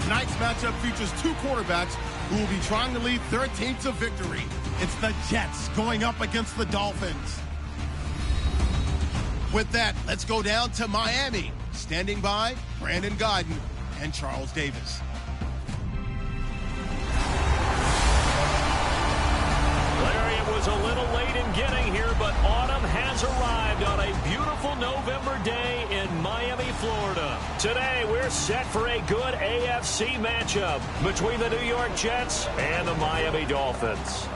Tonight's matchup features two quarterbacks who will be trying to lead their team to victory. It's the Jets going up against the Dolphins. With that, let's go down to Miami. Standing by, Brandon Godden and Charles Davis. Larry, it was a little late in getting here, but autumn has arrived on a beautiful November day in Miami, Florida. Today, we're set for a good AFC matchup between the New York Jets and the Miami Dolphins.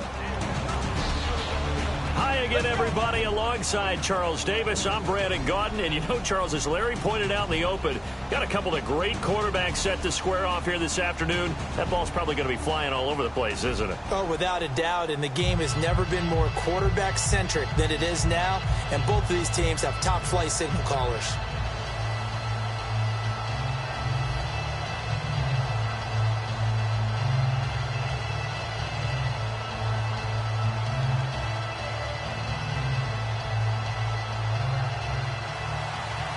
Hi again, everybody. Alongside Charles Davis, I'm Brandon Godden. And you know, Charles, as Larry pointed out in the open, got a couple of great quarterbacks set to square off here this afternoon. That ball's probably going to be flying all over the place, isn't it? Oh, without a doubt. And the game has never been more quarterback-centric than it is now. And both of these teams have top-flight signal callers.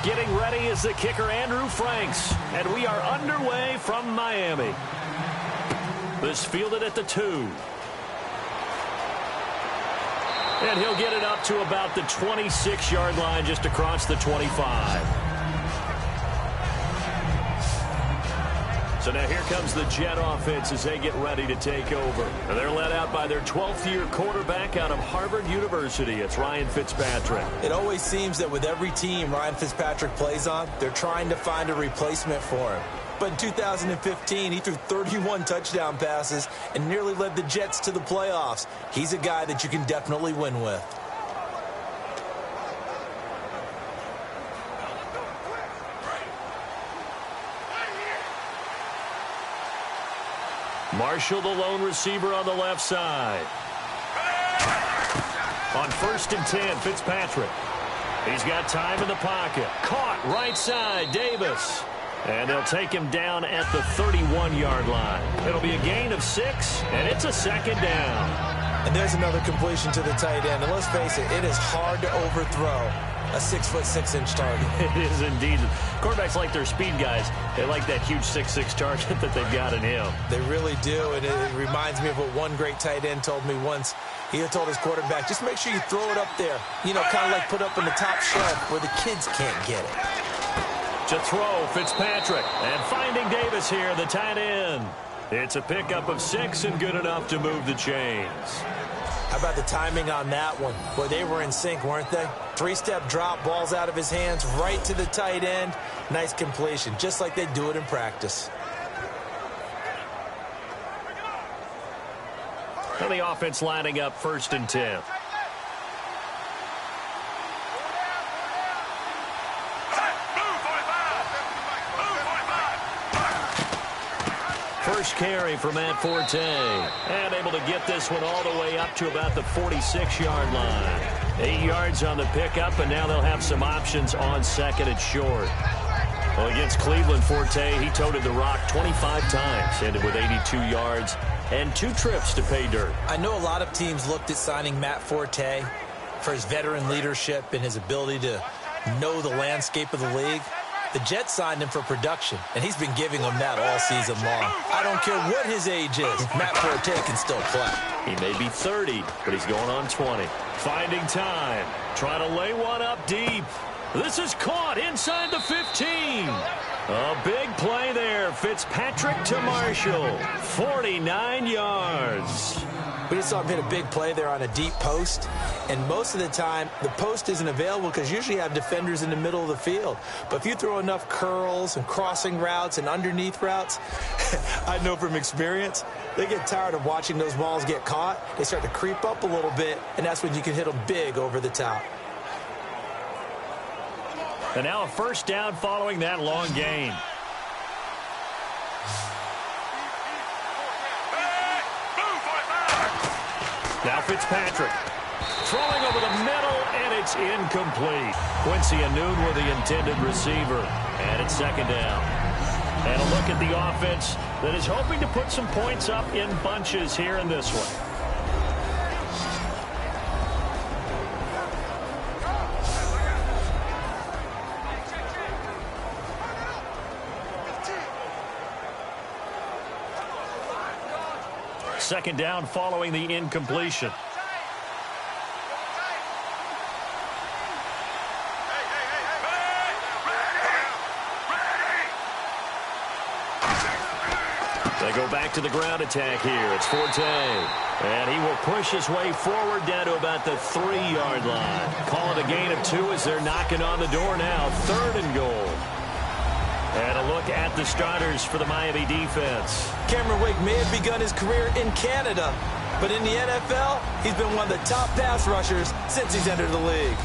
Getting ready is the kicker, Andrew Franks. And we are underway from Miami. This fielded at the 2. And he'll get it up to about the 26-yard line, just across the 25. So now here comes the Jet offense as they get ready to take over. And they're led out by their 12th-year quarterback out of Harvard University. It's Ryan Fitzpatrick. It always seems that with every team Ryan Fitzpatrick plays on, they're trying to find a replacement for him. But in 2015, he threw 31 touchdown passes and nearly led the Jets to the playoffs. He's a guy that you can definitely win with. Marshall, the lone receiver on the left side. On 1st and 10, Fitzpatrick. He's got time in the pocket. Caught right side, Davis. And they'll take him down at the 31-yard line. It'll be a gain of 6, and it's a second down. And there's another completion to the tight end. And let's face it, it is hard to overthrow a 6'6" target. It is indeed. Quarterbacks like their speed guys. They like that huge 6'6" target that they've got in him. They really do, and it reminds me of what one great tight end told me once. He had told his quarterback, just make sure you throw it up there. You know, kind of like put up in the top shelf where the kids can't get it. To throw, Fitzpatrick. And finding Davis here, the tight end. It's a pickup of 6 and good enough to move the chains. How about the timing on that one? Boy, they were in sync, weren't they? 3-step drop, balls out of his hands, right to the tight end. Nice completion, just like they do it in practice. And the offense lining up 1st and 10. First carry for Matt Forte. And able to get this one all the way up to about the 46-yard line. 8 yards on the pickup, and now they'll have some options on 2nd and short. Well, against Cleveland, Forte, he toted the rock 25 times, ended with 82 yards and 2 trips to pay dirt. I know a lot of teams looked at signing Matt Forte for his veteran leadership and his ability to know the landscape of the league. The Jets signed him for production, and he's been giving them that all season long. I don't care what his age is, Matt Forte can still play. He may be 30, but he's going on 20. Finding time, trying to lay one up deep. This is caught inside the 15. A big play there. Fitzpatrick to Marshall. 49 yards. We just saw him hit a big play there on a deep post. And most of the time, the post isn't available because usually you have defenders in the middle of the field. But if you throw enough curls and crossing routes and underneath routes, I know from experience, they get tired of watching those balls get caught. They start to creep up a little bit, and that's when you can hit them big over the top. And now a first down following that long gain. Now Fitzpatrick throwing over the middle, and it's incomplete. Quincy Anoon with the intended receiver, and it's 2nd down. And a look at the offense that is hoping to put some points up in bunches here in this one. second down following the incompletion. They go back to the ground attack here. It's Forte. And he will push his way forward down to about the 3-yard line. Call it a gain of 2 as they're knocking on the door now. 3rd and goal. And a look at the starters for the Miami defense. Cameron Wake may have begun his career in Canada, but in the NFL, he's been one of the top pass rushers since he's entered the league.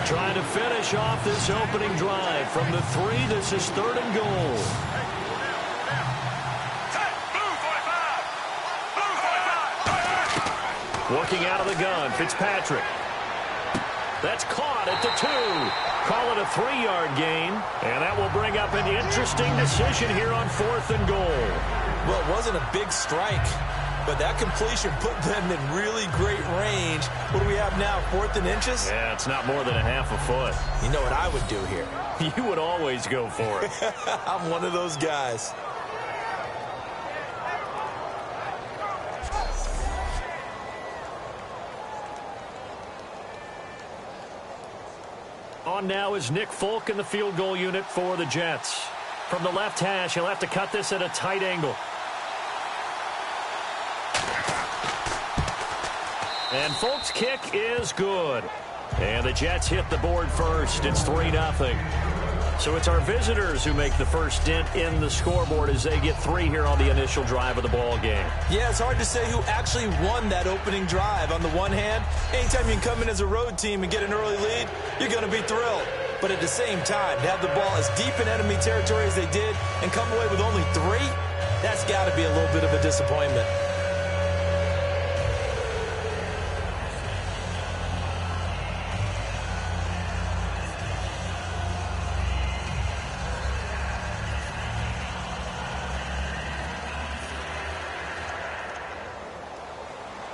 Trying to finish off this opening drive from the 3. This is 3rd and goal. Working out of the gun, Fitzpatrick. That's caught at the 2. Call it a 3-yard gain, and that will bring up an interesting decision here on 4th and goal. Well, it wasn't a big strike, but that completion put them in really great range. What do we have now, 4th and inches? Yeah, it's not more than a half a foot. You know what I would do here? You would always go for it. I'm one of those guys. On now is Nick Folk in the field goal unit for the Jets. From the left hash, he'll have to cut this at a tight angle. And Folk's kick is good. And the Jets hit the board first. It's 3-0. So it's our visitors who make the first dent in the scoreboard as they get 3 here on the initial drive of the ball game. Yeah, it's hard to say who actually won that opening drive. On the one hand, anytime you can come in as a road team and get an early lead, you're going to be thrilled. But at the same time, to have the ball as deep in enemy territory as they did and come away with only 3, that's got to be a little bit of a disappointment.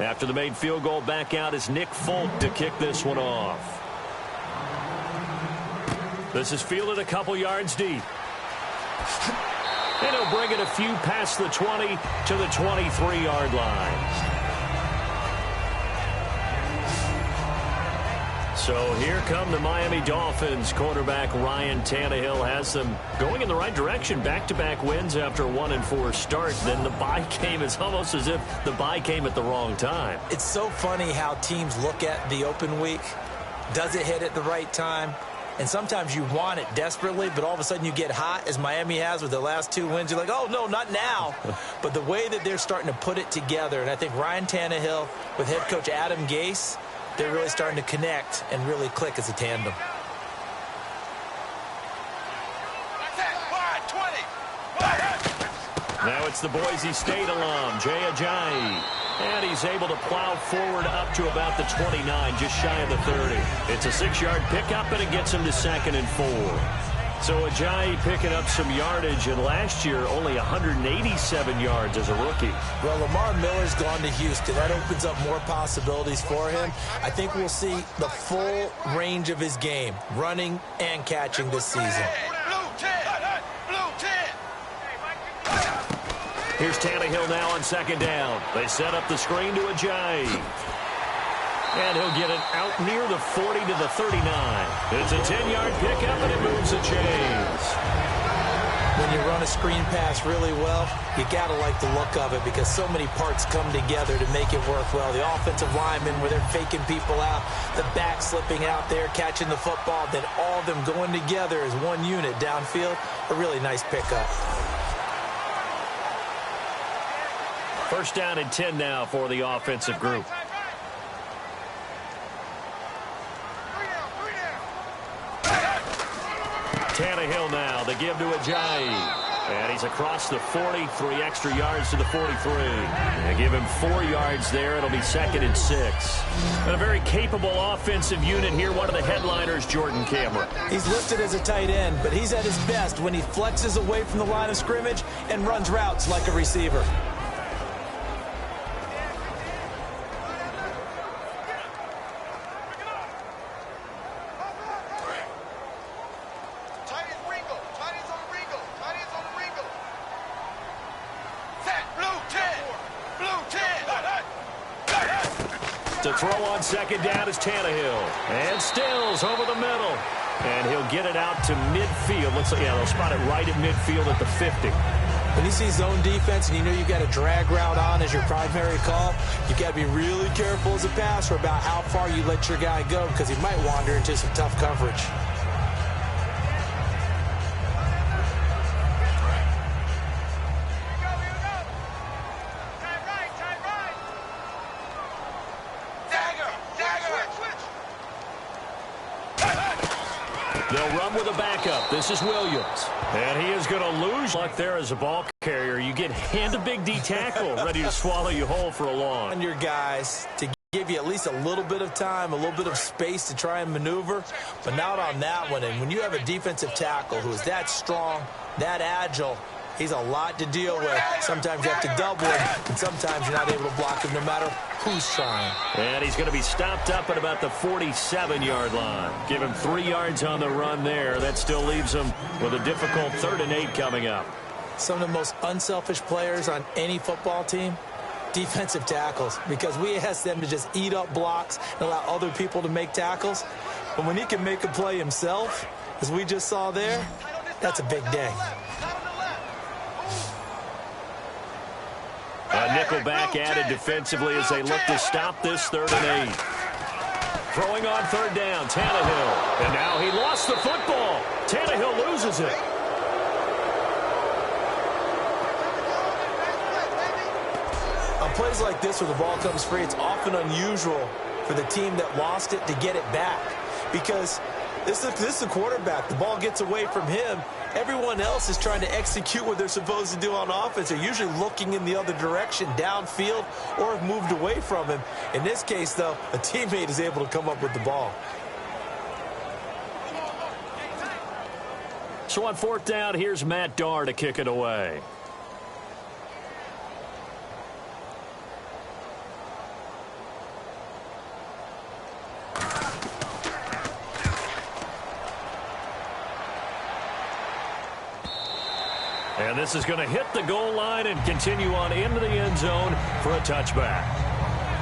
After the made field goal, back out is Nick Folk to kick this one off. This is fielded a couple yards deep. And he'll bring it a few past the 20 to the 23-yard line. So here come the Miami Dolphins. Quarterback Ryan Tannehill has them going in the right direction. Back-to-back wins after a 1-4 start. Then the bye came. It's almost as if the bye came at the wrong time. It's so funny how teams look at the open week. Does it hit at the right time? And sometimes you want it desperately, but all of a sudden you get hot, as Miami has with the last 2 wins. You're like, oh, no, not now. But the way that they're starting to put it together, and I think Ryan Tannehill with head coach Adam Gase, they're really starting to connect and really click as a tandem. Now it's the Boise State alum, Jay Ajayi. And he's able to plow forward up to about the 29, just shy of the 30. It's a 6-yard pickup, and it gets him to 2nd and 4. So Ajayi picking up some yardage, and last year only 187 yards as a rookie. Well, Lamar Miller's gone to Houston. That opens up more possibilities for him. I think we'll see the full range of his game, running and catching this season. Here's Tannehill now on 2nd down. They set up the screen to Ajayi. And he'll get it out near the 40 to the 39. It's a 10-yard pickup, and it moves the chains. When you run a screen pass really well, you got to like the look of it because so many parts come together to make it work well. The offensive linemen, where they're faking people out, the back slipping out there, catching the football, then all of them going together as one unit downfield. A really nice pickup. First down and 10 now for the offensive group. Tannehill now, they give to Ajayi. And he's across the 40, 3 extra yards to the 43. They give him 4 yards there. It'll be 2nd and 6. And a very capable offensive unit here. One of the headliners, Jordan Cameron. He's listed as a tight end, but he's at his best when he flexes away from the line of scrimmage and runs routes like a receiver. To throw on second down is Tannehill. And Stills over the middle. And he'll get it out to midfield. Looks like, yeah, they'll spot it right at midfield at the 50. When you see zone defense and you know you've got a drag route on as your primary call, you've got to be really careful as a passer about how far you let your guy go because he might wander into some tough coverage. They'll run with a backup. This is Williams. And he is going to lose luck there as a ball carrier. You get hand a big D tackle ready to swallow you whole for a long. And your guys to give you at least a little bit of time, a little bit of space to try and maneuver, but not on that one. And when you have a defensive tackle who is that strong, that agile, he's a lot to deal with. Sometimes you have to double him, and sometimes you're not able to block him no matter who's trying. And he's going to be stopped up at about the 47-yard line. Give him 3 yards on the run there. That still leaves him with a difficult 3rd and 8 coming up. Some of the most unselfish players on any football team, defensive tackles, because we ask them to just eat up blocks and allow other people to make tackles. But when he can make a play himself, as we just saw there, that's a big day. A nickel back added defensively as they look to stop this 3rd and 8. Throwing on 3rd down, Tannehill. And now he lost the football. Tannehill loses it. On plays like this where the ball comes free, it's often unusual for the team that lost it to get it back. Because this is the quarterback. The ball gets away from him. Everyone else is trying to execute what they're supposed to do on offense. They're usually looking in the other direction, downfield, or have moved away from him. In this case, though, a teammate is able to come up with the ball. So on 4th down, here's Matt Darr to kick it away. And this is going to hit the goal line and continue on into the end zone for a touchback.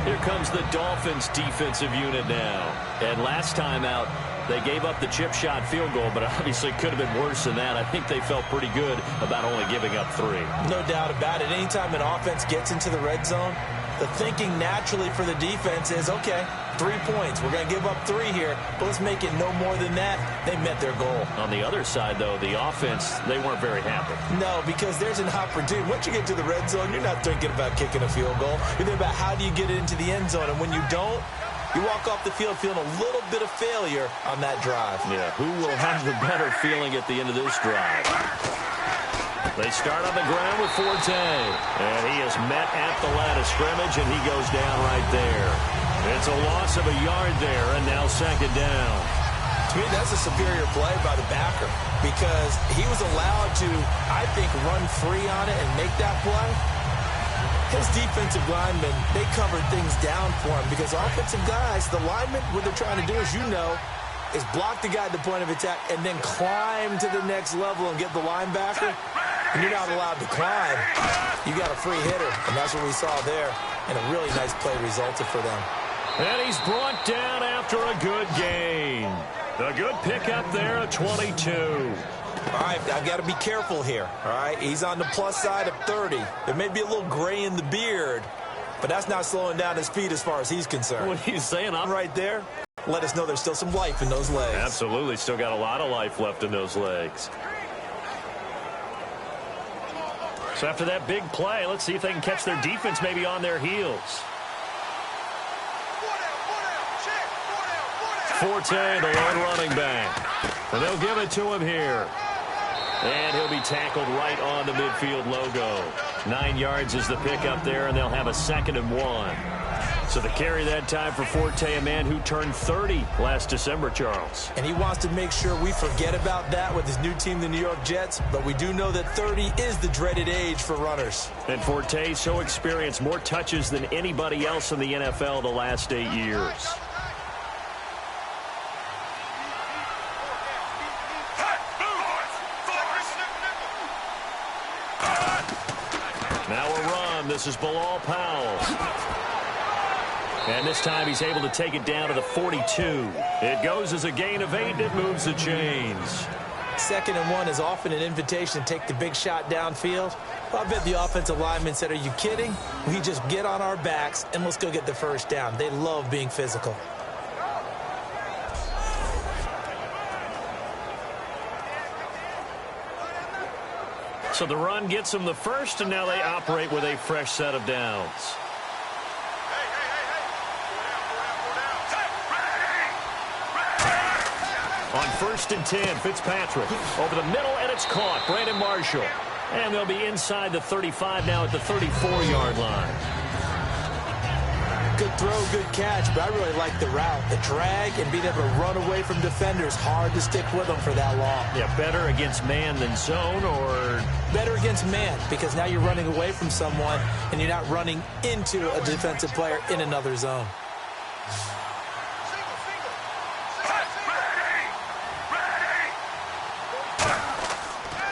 Here comes the Dolphins defensive unit now. And last time out, they gave up the chip shot field goal, but obviously could have been worse than that. I think they felt pretty good about only giving up 3. No doubt about it. Anytime an offense gets into the red zone, the thinking naturally for the defense is, okay, 3 points. We're going to give up 3 here, but let's make it no more than that. They met their goal. On the other side, though, the offense, they weren't very happy. No, because there's an opportunity. Once you get to the red zone, you're not thinking about kicking a field goal. You're thinking about how do you get it into the end zone, and when you don't, you walk off the field feeling a little bit of failure on that drive. Yeah, who will have the better feeling at the end of this drive? They start on the ground with Forte. And he is met at the line of scrimmage, and he goes down right there. It's a loss of a yard there, and now 2nd down. To me, that's a superior play by the backer because he was allowed to, I think, run free on it and make that play. His defensive linemen, they covered things down for him because offensive guys, the linemen, what they're trying to do, as you know, is block the guy at the point of attack and then climb to the next level and get the linebacker. And you're not allowed to climb. You got a free hitter, and that's what we saw there. And a really nice play resulted for them. And he's brought down after a good gain. A good pickup there at 22. All right, I've got to be careful here, all right? He's on the plus side of 30. There may be a little gray in the beard, but that's not slowing down his speed as far as he's concerned. What are you saying? I'm right there. Let us know there's still some life in those legs. Absolutely. Still got a lot of life left in those legs. So after that big play, let's see if they can catch their defense maybe on their heels. Forte, the lone running back. And they'll give it to him here. And he'll be tackled right on the midfield logo. 9 yards is the pickup there, and they'll have a 2nd and 1. So the carry that time for Forte, a man who turned 30 last December, Charles. And he wants to make sure we forget about that with his new team, the New York Jets. But we do know that 30 is the dreaded age for runners. And Forte so experienced, more touches than anybody else in the NFL the last 8 years. Now a run. This is Bilal Powell. And this time he's able to take it down to the 42. It goes as a gain of 8. It moves the chains. 2nd and 1 is often an invitation to take the big shot downfield. I bet the offensive lineman said, are you kidding? We just get on our backs and let's go get the first down. They love being physical. So the run gets them the first, and now they operate with a fresh set of downs. On 1st and 10, Fitzpatrick over the middle, and it's caught. Brandon Marshall. And they'll be inside the 35 now at the 34-yard line. Good throw, good catch, but I really like the route. The drag and being able to run away from defenders, hard to stick with them for that long. Yeah, better against man than zone, or? Better against man, because now you're running away from someone and you're not running into a defensive player in another zone.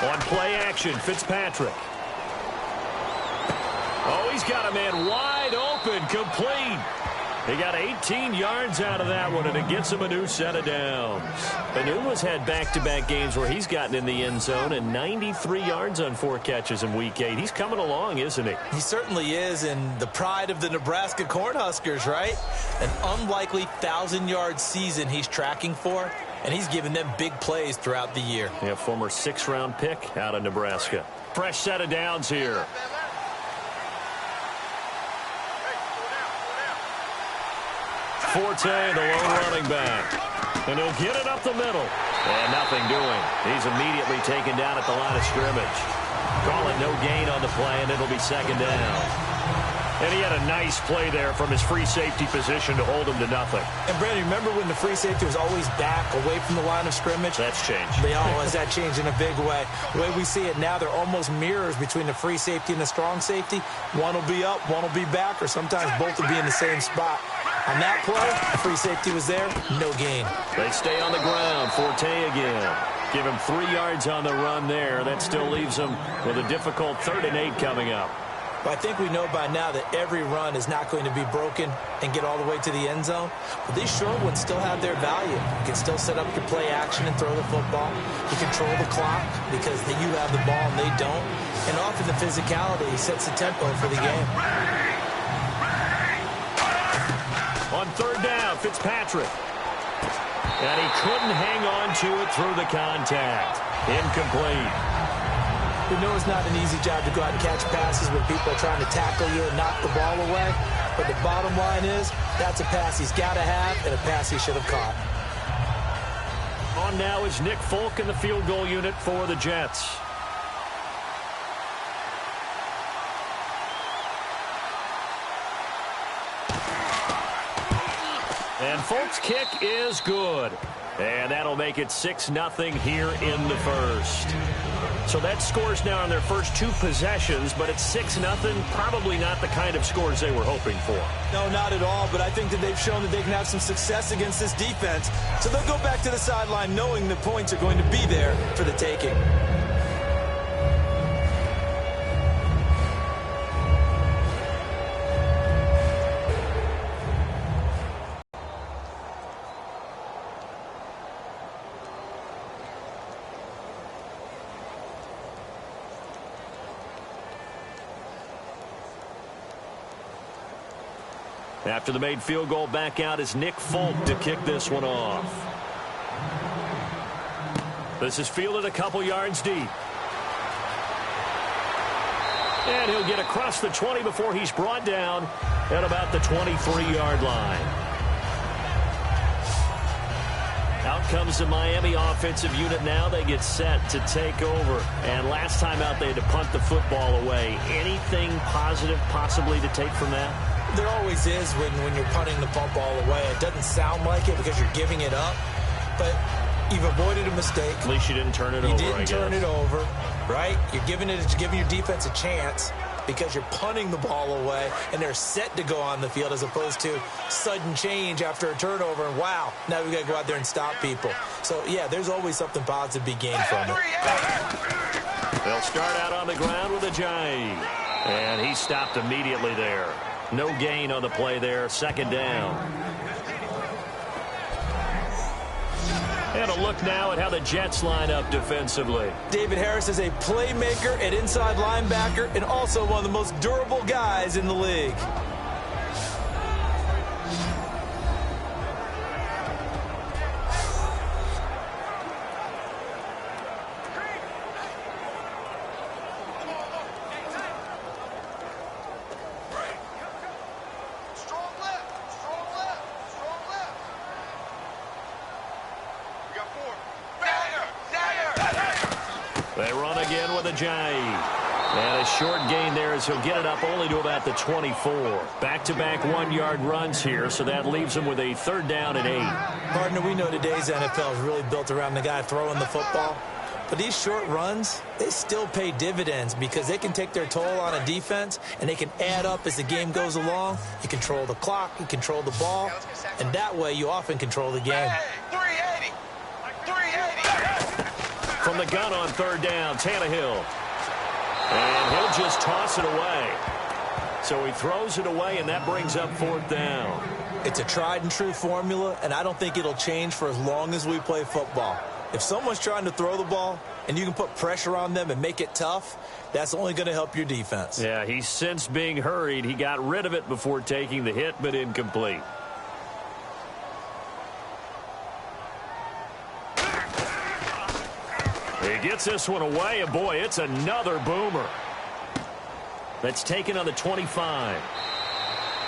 On play action, Fitzpatrick. Oh, he's got a man wide open, complete. He got 18 yards out of that one, and it gets him a new set of downs. Anuma's had back-to-back games where he's gotten in the end zone, and 93 yards on 4 catches in Week 8. He's coming along, isn't he? He certainly is, and the pride of the Nebraska Cornhuskers, right? An unlikely 1,000-yard season he's tracking for, and he's given them big plays throughout the year. Yeah, former 6th-round pick out of Nebraska. Fresh set of downs here. Forte, the lone running back. And he'll get it up the middle. And nothing doing. He's immediately taken down at the line of scrimmage. Call it no gain on the play, and it'll be 2nd down. And he had a nice play there from his free safety position to hold him to nothing. And, Brandon, remember when the free safety was always back away from the line of scrimmage? That's changed. They always that changed in a big way. The way we see it now, they're almost mirrors between the free safety and the strong safety. One will be up, one will be back, or sometimes both will be in the same spot. On that play, the free safety was there, no gain. They stay on the ground. Forte again. Give him 3 yards on the run there. That still leaves him with a difficult 3rd and 8 coming up. But I think we know by now that every run is not going to be broken and get all the way to the end zone. But these short ones still have their value. You can still set up your play action and throw the football. You control the clock because you have the ball and they don't. And often the physicality sets the tempo for the game. On 3rd down, Fitzpatrick. And he couldn't hang on to it through the contact. Incomplete. We know it's not an easy job to go out and catch passes when people are trying to tackle you and knock the ball away. But the bottom line is, that's a pass he's got to have and a pass he should have caught. On now is Nick Folk in the field goal unit for the Jets. And Folk's kick is good. And that'll make it 6-0 here in the first. So that scores now on their first 2 possessions, but it's 6-0. Probably not the kind of scores they were hoping for. No, not at all, but I think that they've shown that they can have some success against this defense. So they'll go back to the sideline knowing the points are going to be there for the taking. After the made field goal, back out is Nick Folk to kick this one off. This is fielded a couple yards deep. And he'll get across the 20 before he's brought down at about the 23-yard line. Out comes the Miami offensive unit now. They get set to take over. And last time out, they had to punt the football away. Anything positive possibly to take from that? There always is when you're punting the ball away. It doesn't sound like it because you're giving it up, but you've avoided a mistake. At least you didn't turn it over, You didn't turn it over, right? You're giving your defense a chance because you're punting the ball away, and they're set to go on the field as opposed to sudden change after a turnover, and wow, now we've got to go out there and stop people. So, yeah, there's always something positive to be gained from it. They'll start out on the ground with a Ajayi, and he stopped immediately there. No gain on the play there. Second down. And a look now at how the Jets line up defensively. David Harris is a playmaker at inside linebacker and also one of the most durable guys in the league. They run again with a Jai. And a short gain there as he'll get it up only to about the 24. Back-to-back 1-yard runs here, so that leaves him with a 3rd down and 8. Partner, we know today's NFL is really built around the guy throwing the football. But these short runs, they still pay dividends because they can take their toll on a defense and they can add up as the game goes along. You control the clock, you control the ball, and that way you often control the game. 380! 380! From the gun on 3rd down, Tannehill. And he'll just toss it away. So he throws it away, and that brings up 4th down. It's a tried-and-true formula, and I don't think it'll change for as long as we play football. If someone's trying to throw the ball and you can put pressure on them and make it tough, that's only going to help your defense. Yeah, he sensed being hurried. He got rid of it before taking the hit, but incomplete. He gets this one away, and boy, it's another boomer. That's taken on the 25.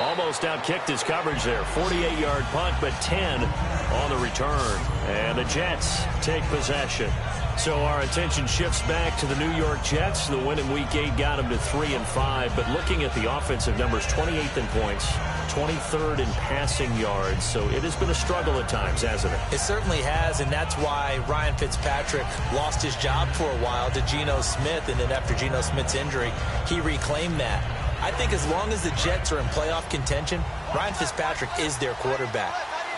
Almost outkicked his coverage there. 48-yard punt, but 10 on the return. And the Jets take possession. So our attention shifts back to the New York Jets. The win in Week 8 got them to 3-5. But looking at the offensive numbers, 28th in points, 23rd in passing yards. So it has been a struggle at times, hasn't it? It certainly has, and that's why Ryan Fitzpatrick lost his job for a while to Geno Smith. And then after Geno Smith's injury, he reclaimed that. I think as long as the Jets are in playoff contention, Ryan Fitzpatrick is their quarterback.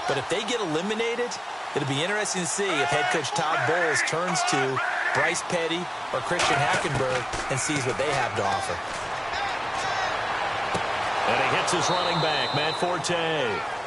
But if they get eliminated, it'll be interesting to see if head coach Todd Bowles turns to Bryce Petty or Christian Hackenberg and sees what they have to offer. And he hits his running back, Matt Forte.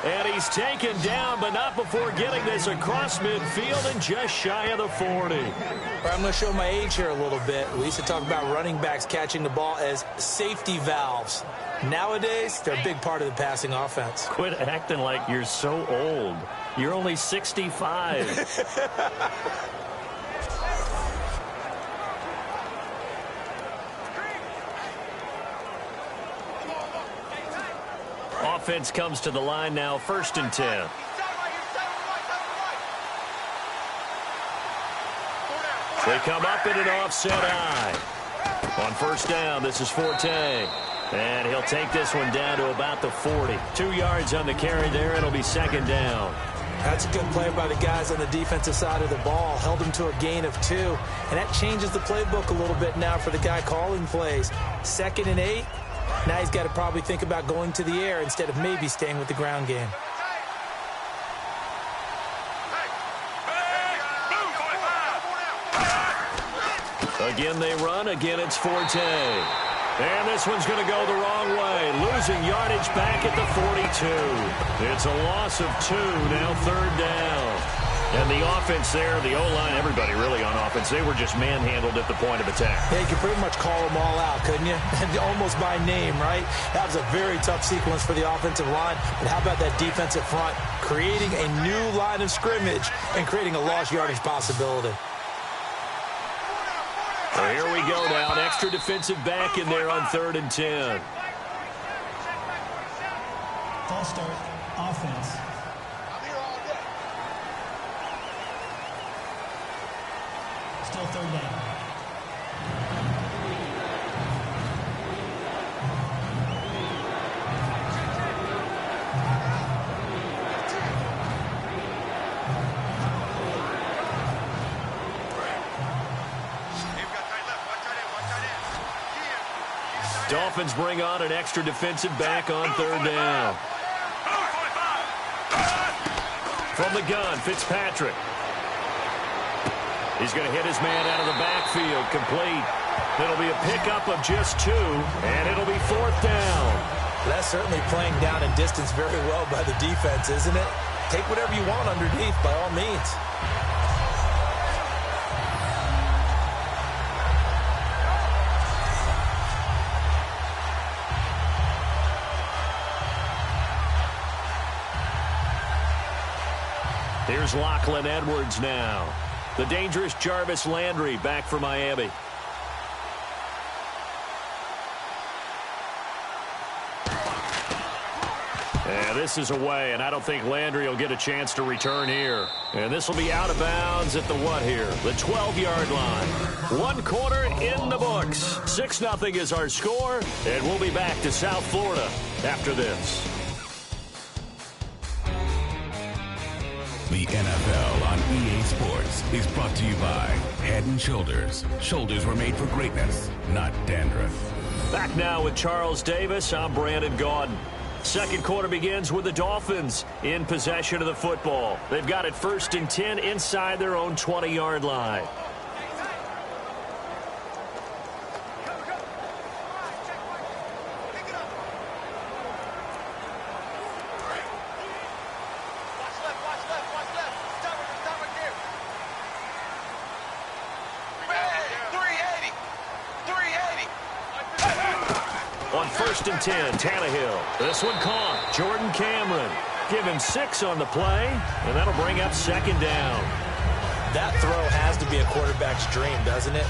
And he's taken down, but not before getting this across midfield and just shy of the 40. I'm going to show my age here a little bit. We used to talk about running backs catching the ball as safety valves. Nowadays, they're a big part of the passing offense. Quit acting like you're so old. You're only 65. Offense comes to the line now, 1st and 10. They come up in an offset eye. On 1st down, this is Forte. And he'll take this one down to about the 40. 2 yards on the carry there. It'll be 2nd down. That's a good play by the guys on the defensive side of the ball. Held them to a gain of 2. And that changes the playbook a little bit now for the guy calling plays. 2nd and 8. Now he's got to probably think about going to the air instead of maybe staying with the ground game. Again they run. Again it's Forte. And this one's going to go the wrong way. Losing yardage back at the 42. It's a loss of 2. Now 3rd down. And the offense there, the O-line, everybody really on offense, they were just manhandled at the point of attack. Yeah, you could pretty much call them all out, couldn't you? Almost by name, right? That was a very tough sequence for the offensive line. But how about that defensive front creating a new line of scrimmage and creating a lost yardage possibility? So here we go now. An extra defensive back in there on 3rd and 10. False start, offense. Still 3rd down. Dolphins bring on an extra defensive back on 3rd down. From the gun, Fitzpatrick. He's going to hit his man out of the backfield, complete. It'll be a pickup of just 2, and it'll be 4th down. That's certainly playing down and distance very well by the defense, isn't it? Take whatever you want underneath, by all means. Here's Lachlan Edwards now. The dangerous Jarvis Landry back for Miami. And this is away, and I don't think Landry will get a chance to return here. And this will be out of bounds at the what here? The 12-yard line. 1 quarter in the books. 6-0 is our score, and we'll be back to South Florida after this. The NFL on EA Sports is brought to you by Head & Shoulders. Shoulders were made for greatness, not dandruff. Back now with Charles Davis. I'm Brandon Gaudin. Second quarter begins with the Dolphins in possession of the football. They've got it 1st and 10 inside their own 20-yard line. On 1st and 10, Tannehill. This one caught. Jordan Cameron. Give him 6 on the play, and that'll bring up 2nd down. That throw has to be a quarterback's dream, doesn't it?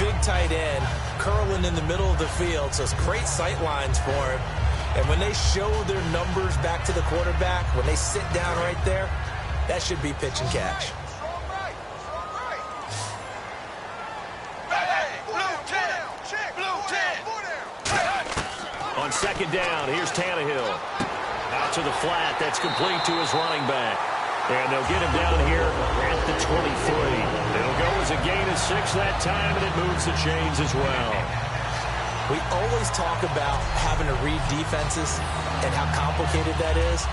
Big tight end, curling in the middle of the field, so it's great sight lines for him. And when they show their numbers back to the quarterback, when they sit down right there, that should be pitch and catch. On 2nd down, here's Tannehill. Out to the flat. That's complete to his running back. And they'll get him down here at the 23. It'll go as a gain of 6 that time, and it moves the chains as well. We always talk about having to read defenses and how complicated that is.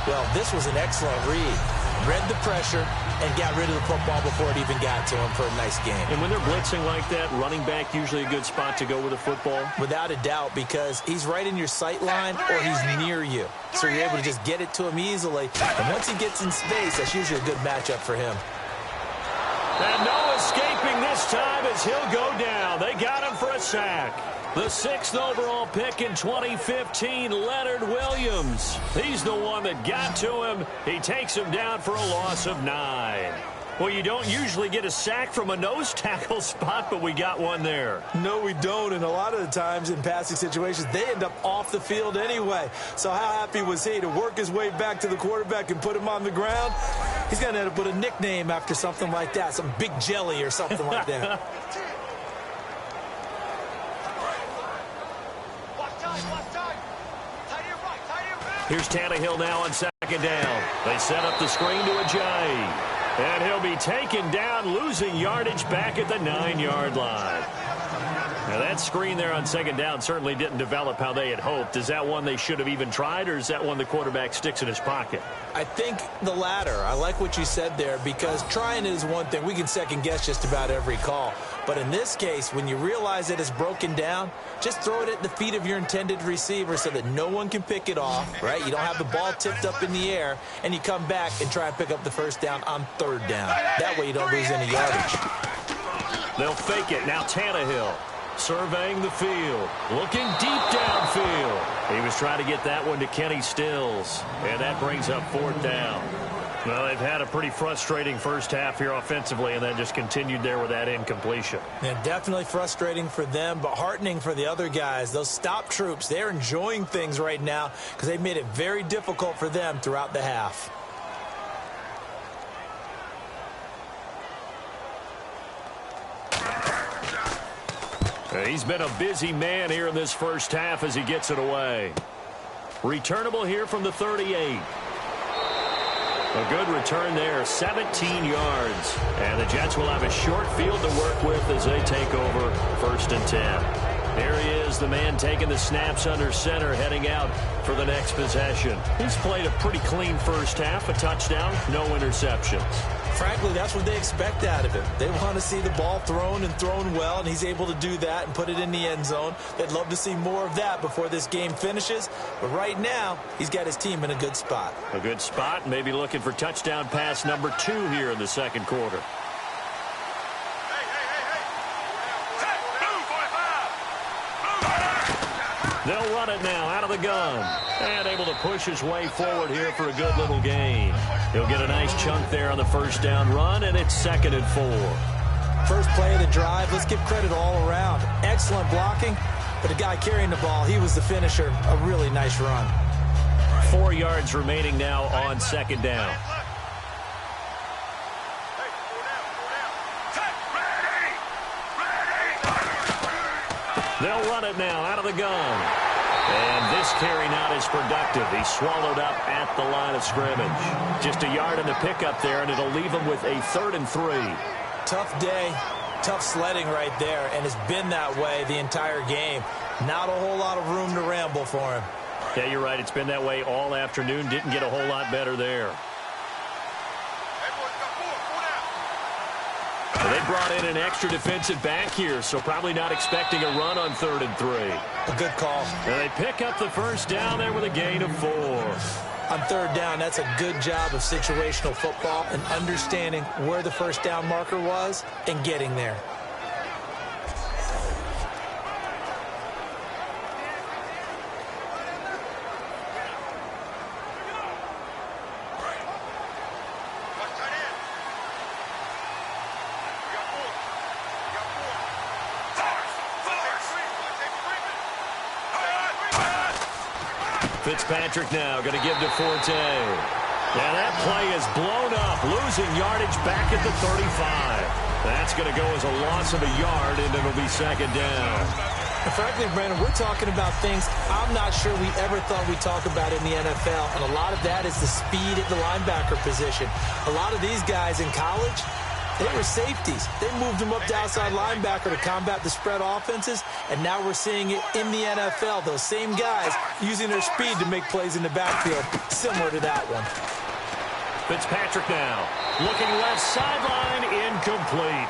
Well, this was an excellent read. Read the pressure and got rid of the football before it even got to him for a nice game. And when they're blitzing like that, running back usually a good spot to go with a football? Without a doubt, because he's right in your sight line or he's near you. So you're able to just get it to him easily. And once he gets in space, that's usually a good matchup for him. And no escaping this time as he'll go down. They got him for a sack. The 6th overall pick in 2015, Leonard Williams. He's the one that got to him. He takes him down for a loss of 9. Well, you don't usually get a sack from a nose tackle spot, but we got one there. No, we don't, and a lot of the times in passing situations, they end up off the field anyway. So how happy was he to work his way back to the quarterback and put him on the ground? He's going to end up with a nickname after something like that, some Big Jelly or something like that. Here's Tannehill now on 2nd down. They set up the screen to Ajayi. And he'll be taken down, losing yardage back at the 9-yard line. Now that screen there on 2nd down certainly didn't develop how they had hoped. Is that one they should have even tried, or is that one the quarterback sticks in his pocket? I think the latter. I like what you said there, because trying is one thing. We can second-guess just about every call. But in this case, when you realize that it's broken down, just throw it at the feet of your intended receiver so that no one can pick it off, right? You don't have the ball tipped up in the air, and you come back and try and pick up the 1st down on 3rd down. That way you don't lose any yardage. They'll fake it. Now Tannehill surveying the field, looking deep downfield. He was trying to get that one to Kenny Stills, and that brings up 4th down. Well, they've had a pretty frustrating first half here offensively, and then just continued there with that incompletion. Yeah, definitely frustrating for them, but heartening for the other guys. Those stop troops, they're enjoying things right now because they've made it very difficult for them throughout the half. He's been a busy man here in this first half as he gets it away. Returnable here from the 38. A good return there, 17 yards. And the Jets will have a short field to work with as they take over 1st and 10. There he is, the man taking the snaps under center, heading out for the next possession. He's played a pretty clean first half, a touchdown, no interceptions. Frankly, that's what they expect out of him. They want to see the ball thrown and thrown well, and he's able to do that and put it in the end zone. They'd love to see more of that before this game finishes. But right now, he's got his team in a good spot. A good spot, maybe looking for touchdown pass number 2 here in the second quarter. They'll run it now out of the gun. And able to push his way forward here for a good little gain. He'll get a nice chunk there on the first down run, and it's 2nd and 4. First play of the drive, let's give credit all around. Excellent blocking, but the guy carrying the ball, he was the finisher. A really nice run. 4 yards remaining now on 2nd down. They'll run it now out of the gun. And this carry not as productive. He's swallowed up at the line of scrimmage. Just a yard in the pickup there, and it'll leave him with a 3rd and 3. Tough day, tough sledding right there, and it's been that way the entire game. Not a whole lot of room to ramble for him. Yeah, you're right. It's been that way all afternoon. Didn't get a whole lot better there. Well, they brought in an extra defensive back here, so probably not expecting a run on 3rd and 3. A good call. And they pick up the first down there with a gain of 4. On 3rd down, that's a good job of situational football and understanding where the first down marker was and getting there. Fitzpatrick now going to give to Forte. And that play is blown up, losing yardage back at the 35. That's going to go as a loss of a yard, and it'll be 2nd down. And frankly, Brandon, we're talking about things I'm not sure we ever thought we'd talk about in the NFL, and a lot of that is the speed at the linebacker position. A lot of these guys in college, they were safeties. They moved them up to outside linebacker to combat the spread offenses, and now we're seeing it in the NFL. Those same guys using their speed to make plays in the backfield, similar to that one. Fitzpatrick now looking left sideline, incomplete.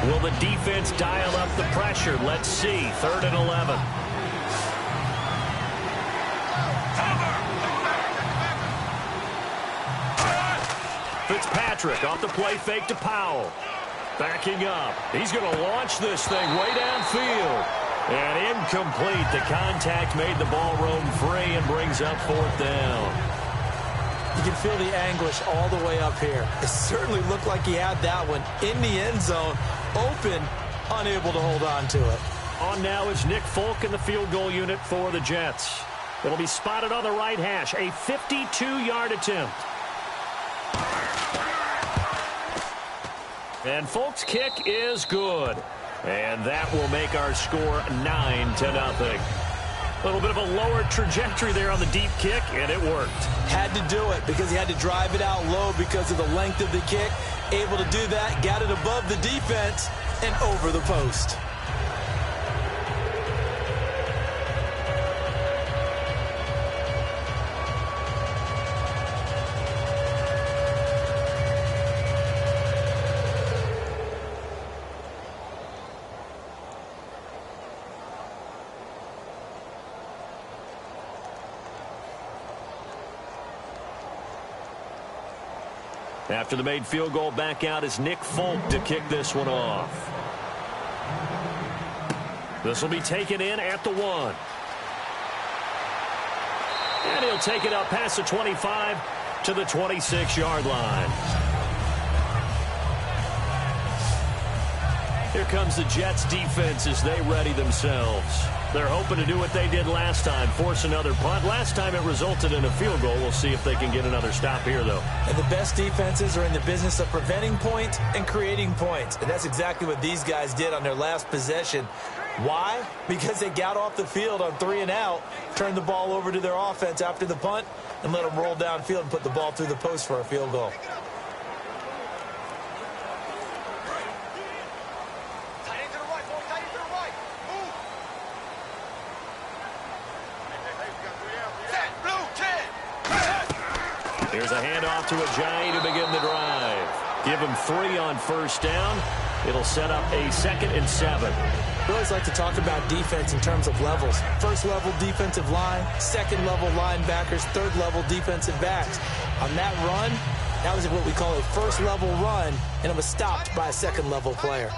Will the defense dial up the pressure? Let's see. 3rd and 11. Fitzpatrick off the play fake to Powell. Backing up. He's going to launch this thing way downfield. And incomplete. The contact made the ball roam free and brings up 4th down. You can feel the anguish all the way up here. It certainly looked like he had that one in the end zone, open, unable to hold on to it. On now is Nick Folk in the field goal unit for the Jets. It'll be spotted on the right hash, a 52-yard attempt. And Folk's kick is good. And that will make our score 9-0. A little bit of a lower trajectory there on the deep kick, and it worked. Had to do it because he had to drive it out low because of the length of the kick. Able to do that, got it above the defense and over the post. After the made field goal, back out is Nick Folk to kick this one off. This will be taken in at the 1. And he'll take it up past the 25 to the 26-yard line. Here comes the Jets defense as they ready themselves. They're hoping to do what they did last time, force another punt. Last time it resulted in a field goal. We'll see if they can get another stop here, though. And the best defenses are in the business of preventing points and creating points. And that's exactly what these guys did on their last possession. Why? Because they got off the field on 3 and out, turned the ball over to their offense after the punt, and let them roll downfield and put the ball through the post for a field goal. Here's a handoff to Ajayi to begin the drive. Give him 3 on first down. It'll set up a 2nd and 7. I always like to talk about defense in terms of levels. First level defensive line, second level linebackers, third level defensive backs. On that run, that was what we call a first level run, and it was stopped by a second level player.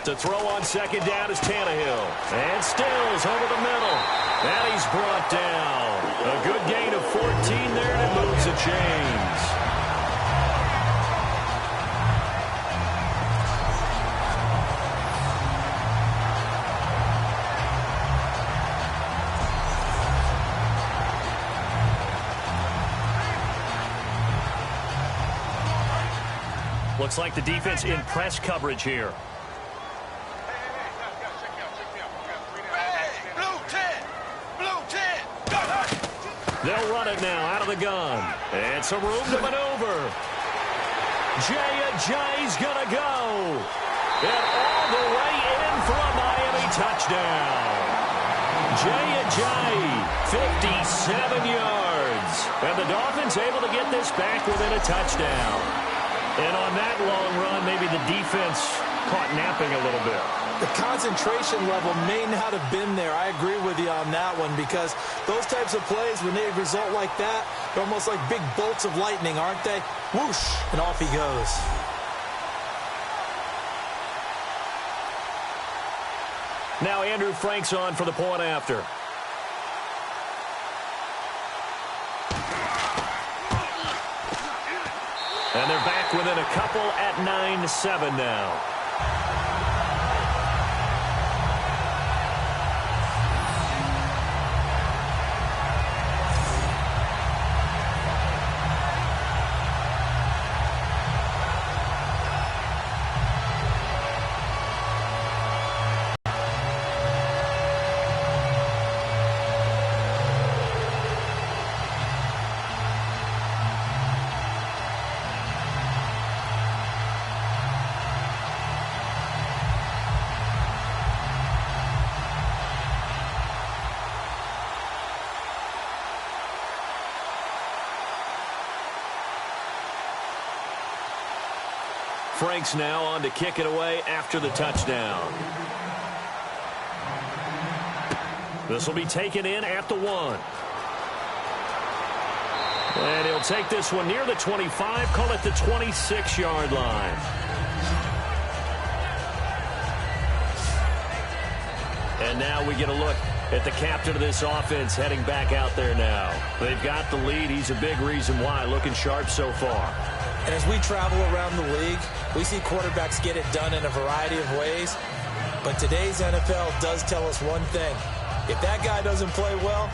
To throw on second down is Tannehill. And Stills over the middle. And he's brought down. A good gain of 14 there, and it moves the chains. Looks like the defense in press coverage here. They'll run it now out of the gun. And some room to maneuver. Ajayi's going to go. And all the way in for a Miami touchdown. Ajayi, 57 yards. And the Dolphins able to get this back within a touchdown. And on that long run, maybe the defense caught napping a little bit. The concentration level may not have been there. I agree with you on that one, because those types of plays, when they result like that, they're almost like big bolts of lightning, aren't they? Whoosh, and off he goes. Now Andrew Frank's on for the point after. And they're back within a couple at 9-7 now. Frank's now on to kick it away after the touchdown. This will be taken in at the 1. And he'll take this one near the 25, call it the 26-yard line. And now we get a look at the captain of this offense heading back out there now. They've got the lead. He's a big reason why. Looking sharp so far. And as we travel around the league, we see quarterbacks get it done in a variety of ways. But today's NFL does tell us one thing. If that guy doesn't play well,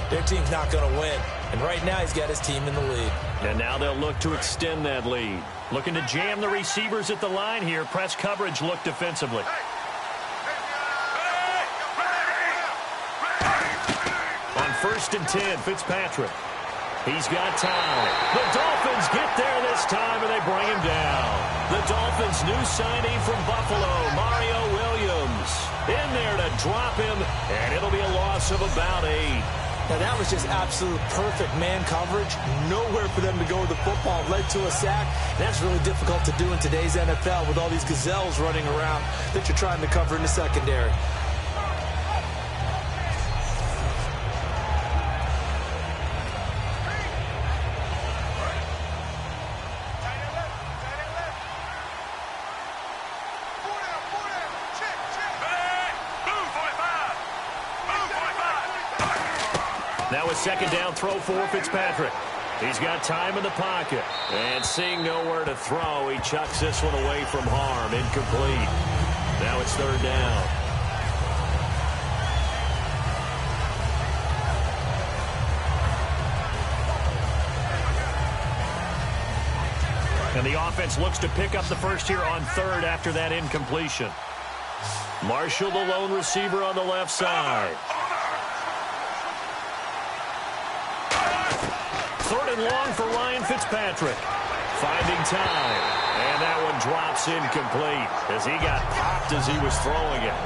their team's not going to win. And right now he's got his team in the lead. And now they'll look to extend that lead. Looking to jam the receivers at the line here. Press coverage look defensively. On 1st and 10, Fitzpatrick. He's got time. The Dolphins get there this time, and they bring him down. The Dolphins' new signee from Buffalo, Mario Williams, in there to drop him, and it'll be a loss of about 8. Now, that was just absolute perfect man coverage. Nowhere for them to go with the football. Led to a sack. That's really difficult to do in today's NFL with all these gazelles running around that you're trying to cover in the secondary. Now a second down throw for Fitzpatrick. He's got time in the pocket. And seeing nowhere to throw, he chucks this one away from harm. Incomplete. Now it's 3rd down. And the offense looks to pick up the first here on 3rd after that incompletion. Marshall, the lone receiver on the left side. 3rd and long for Ryan Fitzpatrick. Finding time. And that one drops incomplete as he got popped as he was throwing it.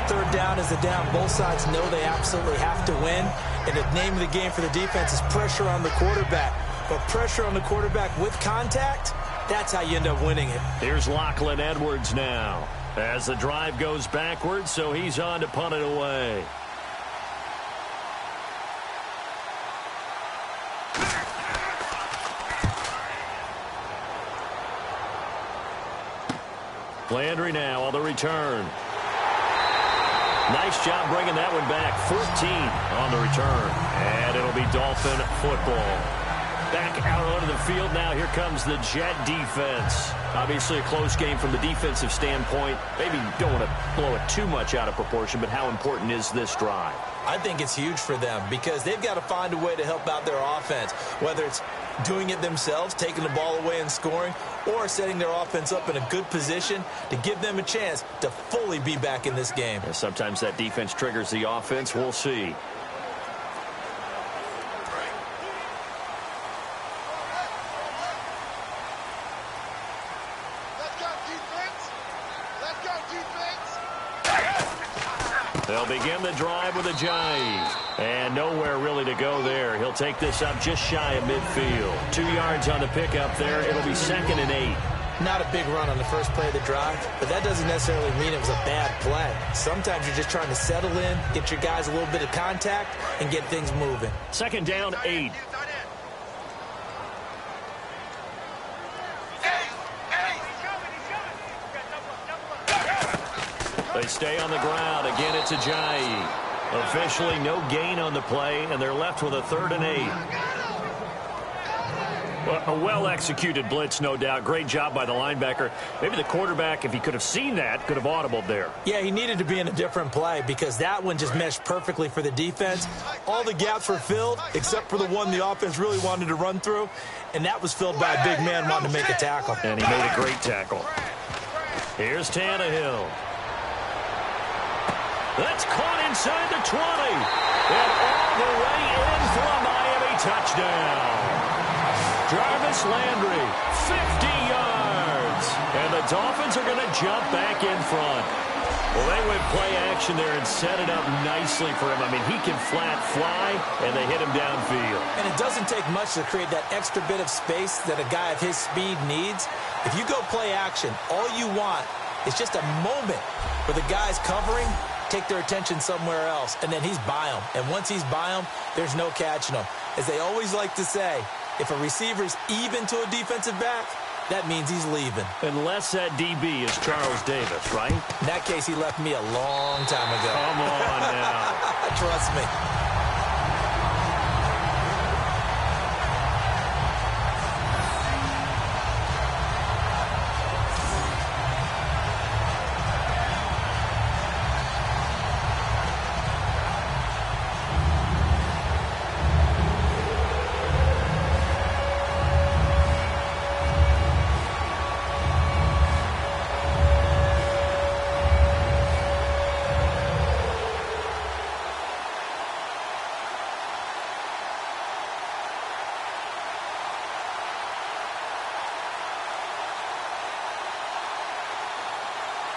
Third down is the down. Both sides know they absolutely have to win. And the name of the game for the defense is pressure on the quarterback. But pressure on the quarterback with contact, that's how you end up winning it. Here's Lachlan Edwards now. As the drive goes backwards, so he's on to punt it away. Landry now on the return. Nice job bringing that one back. 14 on the return. And it'll be Dolphin football. Back out onto the field now. Here comes the Jet defense. Obviously a close game from the defensive standpoint. Maybe you don't want to blow it too much out of proportion, but how important is this drive? I think it's huge for them because they've got to find a way to help out their offense, whether it's doing it themselves, taking the ball away and scoring, or setting their offense up in a good position to give them a chance to fully be back in this game. And sometimes that defense triggers the offense. We'll see. They'll begin the drive with a jive. And nowhere really to go there. He'll take this up just shy of midfield. 2 yards on the pickup there. It'll be 2nd and 8. Not a big run on the first play of the drive, but that doesn't necessarily mean it was a bad play. Sometimes you're just trying to settle in, get your guys a little bit of contact, and get things moving. 2nd down, 8. They stay on the ground. Again, it's Ajayi. Officially no gain on the play, and they're left with a 3rd and 8. Well, a well-executed blitz, no doubt. Great job by the linebacker. Maybe the quarterback, if he could have seen that, could have audibled there. Yeah, he needed to be in a different play because that one just meshed perfectly for the defense. All the gaps were filled except for the one the offense really wanted to run through, and that was filled by a big man wanting to make a tackle. And he made a great tackle. Here's Tannehill. That's caught inside the 20. And all the way in for a Miami touchdown. Jarvis Landry, 50 yards. And the Dolphins are going to jump back in front. Well, they went play action there and set it up nicely for him. I mean, he can flat fly, and they hit him downfield. And it doesn't take much to create that extra bit of space that a guy of his speed needs. If you go play action, all you want is just a moment where the guy's covering, take their attention somewhere else, and then he's by them. And once he's by them, there's no catching them. As they always like to say, if a receiver's even to a defensive back, that means he's leaving. Unless that DB is Charles Davis, right? In that case, he left me a long time ago. Come on now. Trust me.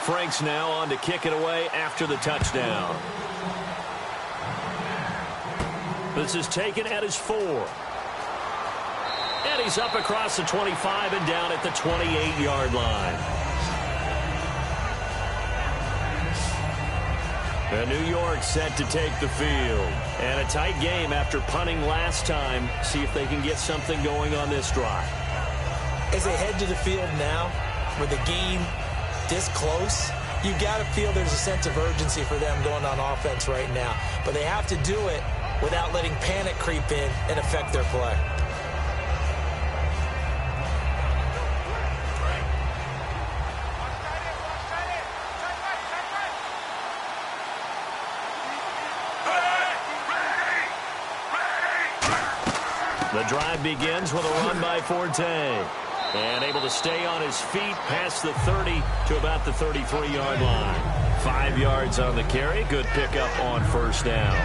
Frank's now on to kick it away after the touchdown. This is taken at his 4. And he's up across the 25 and down at the 28-yard line. And New York set to take the field. And a tight game after punting last time. See if they can get something going on this drive. As they head to the field now, with the game this close, you got to feel there's a sense of urgency for them going on offense right now. But they have to do it without letting panic creep in and affect their play. The drive begins with a run by Forte. And able to stay on his feet past the 30 to about the 33-yard line. 5 yards on the carry. Good pickup on first down.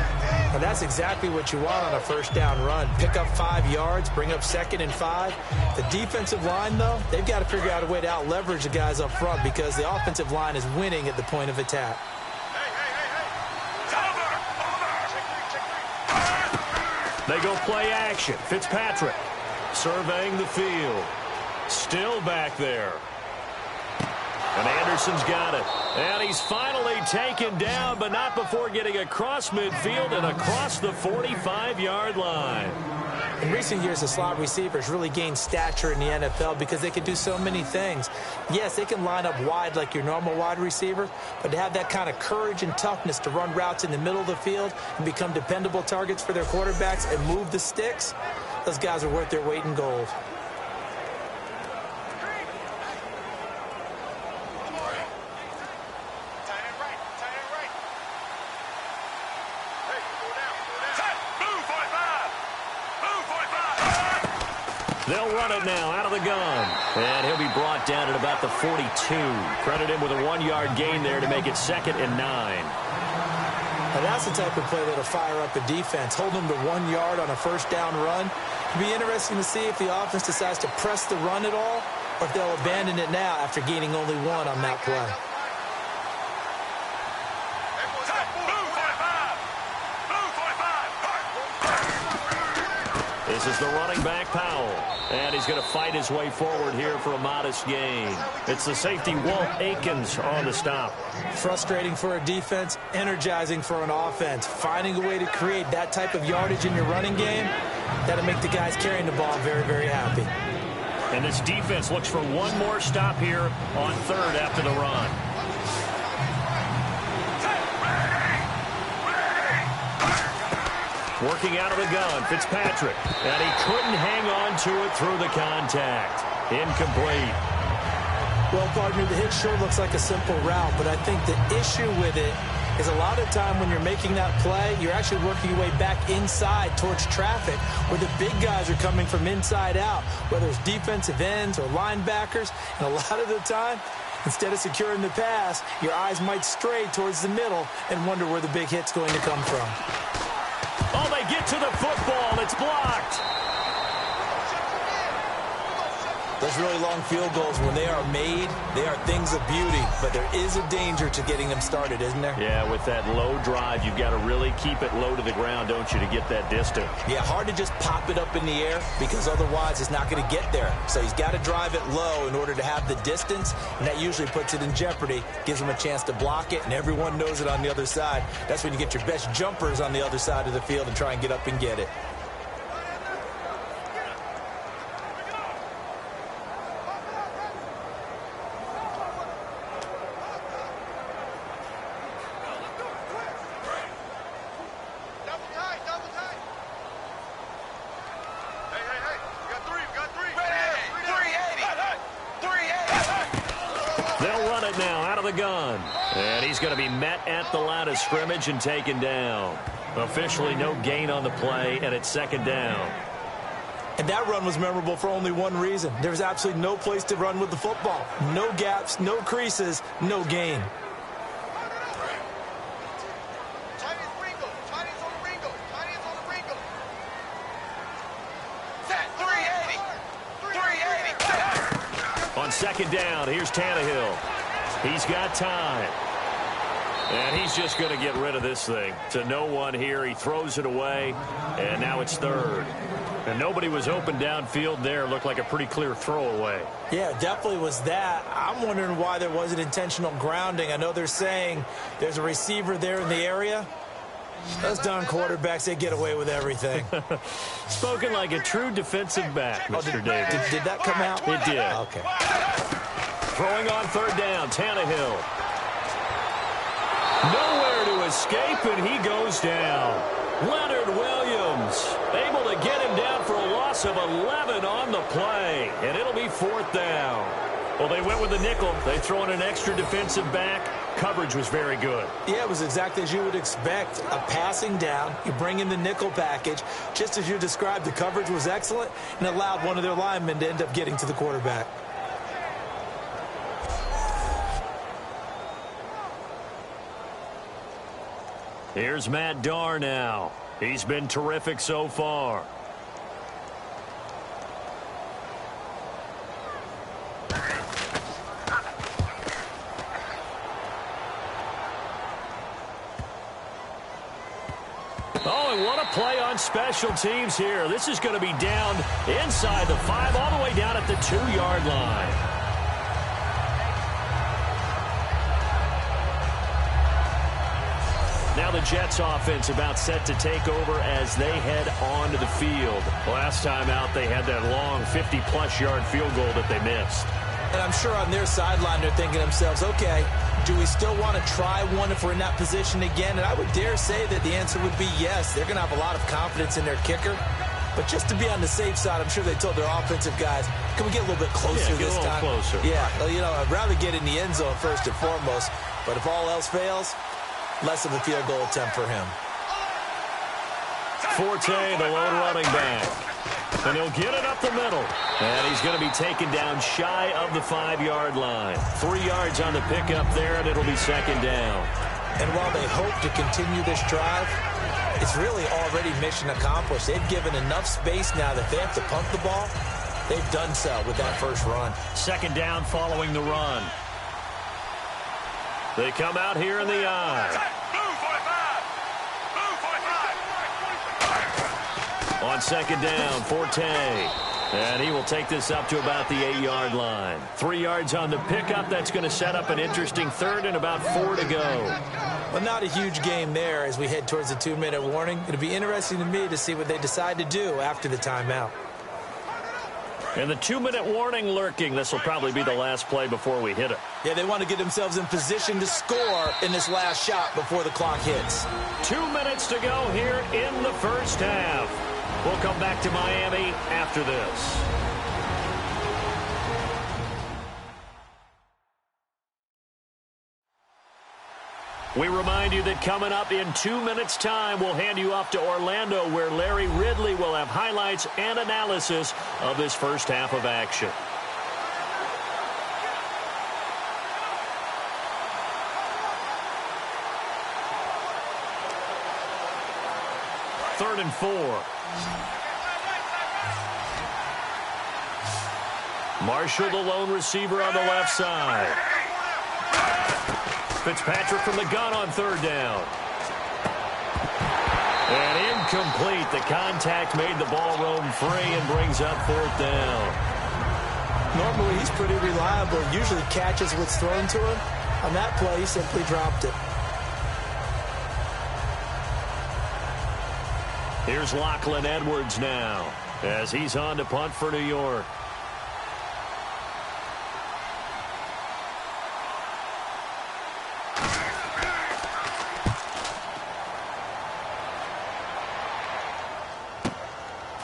And that's exactly what you want on a first down run. Pick up 5 yards, bring up 2nd and 5. The defensive line, though, they've got to figure out a way to out-leverage the guys up front because the offensive line is winning at the point of attack. They go play action. Fitzpatrick surveying the field. Still back there. And Anderson's got it. And he's finally taken down, but not before getting across midfield and across the 45-yard line. In recent years, the slot receivers really gained stature in the NFL because they can do so many things. Yes, they can line up wide like your normal wide receiver, but to have that kind of courage and toughness to run routes in the middle of the field and become dependable targets for their quarterbacks and move the sticks, those guys are worth their weight in gold. They'll run it now out of the gun. And he'll be brought down at about the 42. Credit him with a 1-yard gain there to make it 2nd and 9. Now that's the type of play that'll fire up a defense. Hold them to 1 yard on a first down run. It'll be interesting to see if the offense decides to press the run at all or if they'll abandon it now after gaining only 1 on that play. This is the running back, Powell. And he's going to fight his way forward here for a modest gain. It's the safety, Walt Aikens, on the stop. Frustrating for a defense, energizing for an offense. Finding a way to create that type of yardage in your running game, that'll make the guys carrying the ball very, very happy. And this defense looks for one more stop here on 3rd after the run. Working out of the gun, Fitzpatrick. And he couldn't hang on to it through the contact. Incomplete. Well, partner, the hit sure looks like a simple route, but I think the issue with it is a lot of time when you're making that play, you're actually working your way back inside towards traffic where the big guys are coming from inside out, whether it's defensive ends or linebackers. And a lot of the time, instead of securing the pass, your eyes might stray towards the middle and wonder where the big hit's going to come from. Oh, they get to the football. It's blocked. Those really long field goals, when they are made, they are things of beauty. But there is a danger to getting them started, isn't there? Yeah, with that low drive, you've got to really keep it low to the ground, don't you, to get that distance. Yeah, hard to just pop it up in the air because otherwise it's not going to get there. So he's got to drive it low in order to have the distance, and that usually puts it in jeopardy, gives him a chance to block it, and everyone knows it on the other side. That's when you get your best jumpers on the other side of the field and try and get up and get it. He's going to be met at the line of scrimmage and taken down. Officially no gain on the play, and it's 2nd down. And that run was memorable for only one reason. There was absolutely no place to run with the football. No gaps, no creases, no gain. On 2nd down, here's Tannehill. He's got time. And he's just going to get rid of this thing. To no one here. He throws it away, and now it's 3rd. And nobody was open downfield there. Looked like a pretty clear throwaway. Yeah, definitely was that. I'm wondering why there wasn't intentional grounding. I know they're saying there's a receiver there in the area. Those darn quarterbacks, they get away with everything. Spoken like a true defensive back, Mr. Davis. Did that come out? It did. Okay. Throwing on 3rd down, Tannehill. Nowhere to escape, and he goes down. Leonard Williams able to get him down for a loss of 11 on the play, and it'll be 4th down. Well, they went with the nickel. They throw in an extra defensive back. Coverage was very good. Yeah, it was exactly as you would expect. A passing down, you bring in the nickel package. Just as you described, the coverage was excellent and allowed one of their linemen to end up getting to the quarterback. Here's Matt Darr now. He's been terrific so far. Oh, and what a play on special teams here. This is going to be down inside the 5, all the way down at the 2-yard line. Now the Jets offense about set to take over as they head onto the field. Last time out, they had that long 50-plus yard field goal that they missed. And I'm sure on their sideline they're thinking to themselves, okay, do we still want to try one if we're in that position again? And I would dare say that the answer would be yes. They're going to have a lot of confidence in their kicker. But just to be on the safe side, I'm sure they told their offensive guys, can we get a little bit closer this time? Closer. Yeah, well, you know, I'd rather get in the end zone first and foremost. But if all else fails, less of a field goal attempt for him. Forte, the lone running back. And he'll get it up the middle. And he's going to be taken down shy of the 5-yard line. 3 yards on the pickup there, and it'll be second down. And while they hope to continue this drive, it's really already mission accomplished. They've given enough space now that they have to punt the ball. They've done so with that first run. Second down following the run. They come out here in the eye. On second down, Forte. And he will take this up to about the 8-yard line. 3 yards on the pickup. That's going to set up an interesting third and about 4 to go. Well, not a huge game there as we head towards the 2-minute warning. It'll be interesting to me to see what they decide to do after the timeout. And the 2-minute warning lurking. This will probably be the last play before we hit it. Yeah, they want to get themselves in position to score in this last shot before the clock hits. 2 minutes to go here in the first half. We'll come back to Miami after this. We remind you that coming up in 2 minutes' time, we'll hand you off to Orlando, where Larry Ridley will have highlights and analysis of this first half of action. Third and 4. Marshall, the lone receiver on the left side. Fitzpatrick from the gun on third down. And incomplete. The contact made the ball roam free and brings up fourth down. Normally, he's pretty reliable. Usually catches what's thrown to him. On that play, he simply dropped it. Here's Lachlan Edwards now as he's on to punt for New York.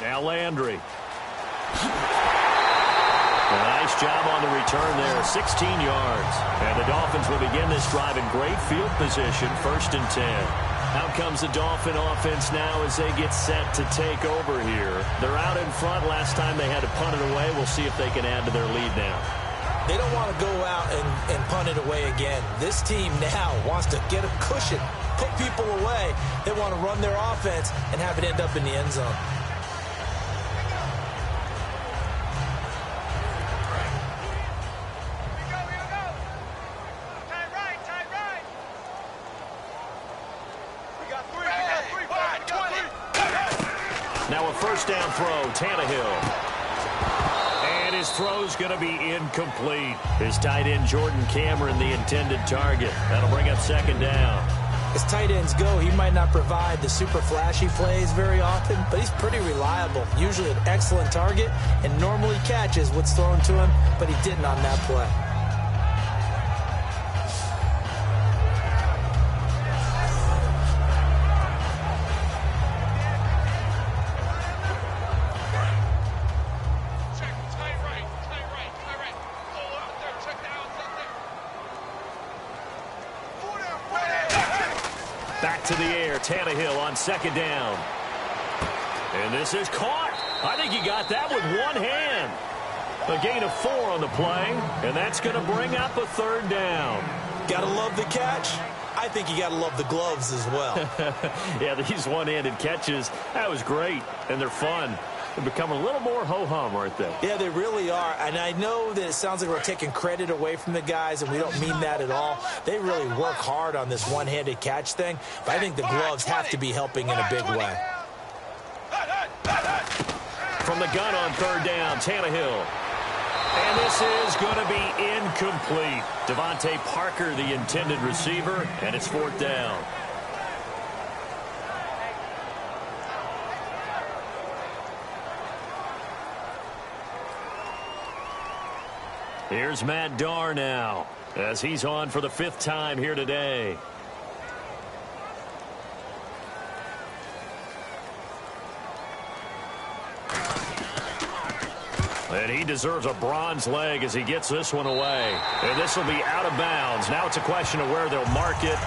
Now Landry. A nice job on the return there, 16 yards. And the Dolphins will begin this drive in great field position, 1st and 10. Out comes the Dolphin offense now as they get set to take over here. They're out in front. Last time they had to punt it away. We'll see if they can add to their lead now. They don't want to go out and punt it away again. This team now wants to get a cushion, put people away. They want to run their offense and have it end up in the end zone. Now a first down throw, Tannehill. And his throw's going to be incomplete. His tight end, Jordan Cameron, the intended target. That'll bring up second down. As tight ends go, he might not provide the super flashy plays very often, but he's pretty reliable. Usually an excellent target and normally catches what's thrown to him, but he didn't on that play. Back to the air, Tannehill on second down. And this is caught. I think he got that with one hand. A gain of 4 on the play, and that's going to bring up a third down. Gotta love the catch. I think you gotta love the gloves as well. Yeah, these one-handed catches, that was great, and they're fun. They've become a little more ho-hum, aren't they? Yeah, they really are. And I know that it sounds like we're taking credit away from the guys, and we don't mean that at all. They really work hard on this one-handed catch thing, but I think the gloves have to be helping in a big way. From the gun on third down, Tannehill. And this is going to be incomplete. Devontae Parker, the intended receiver, and it's fourth down. Here's Matt Darr now, as he's on for the 5th time here today. And he deserves a bronze leg as he gets this one away. And this will be out of bounds. Now it's a question of where they'll mark it.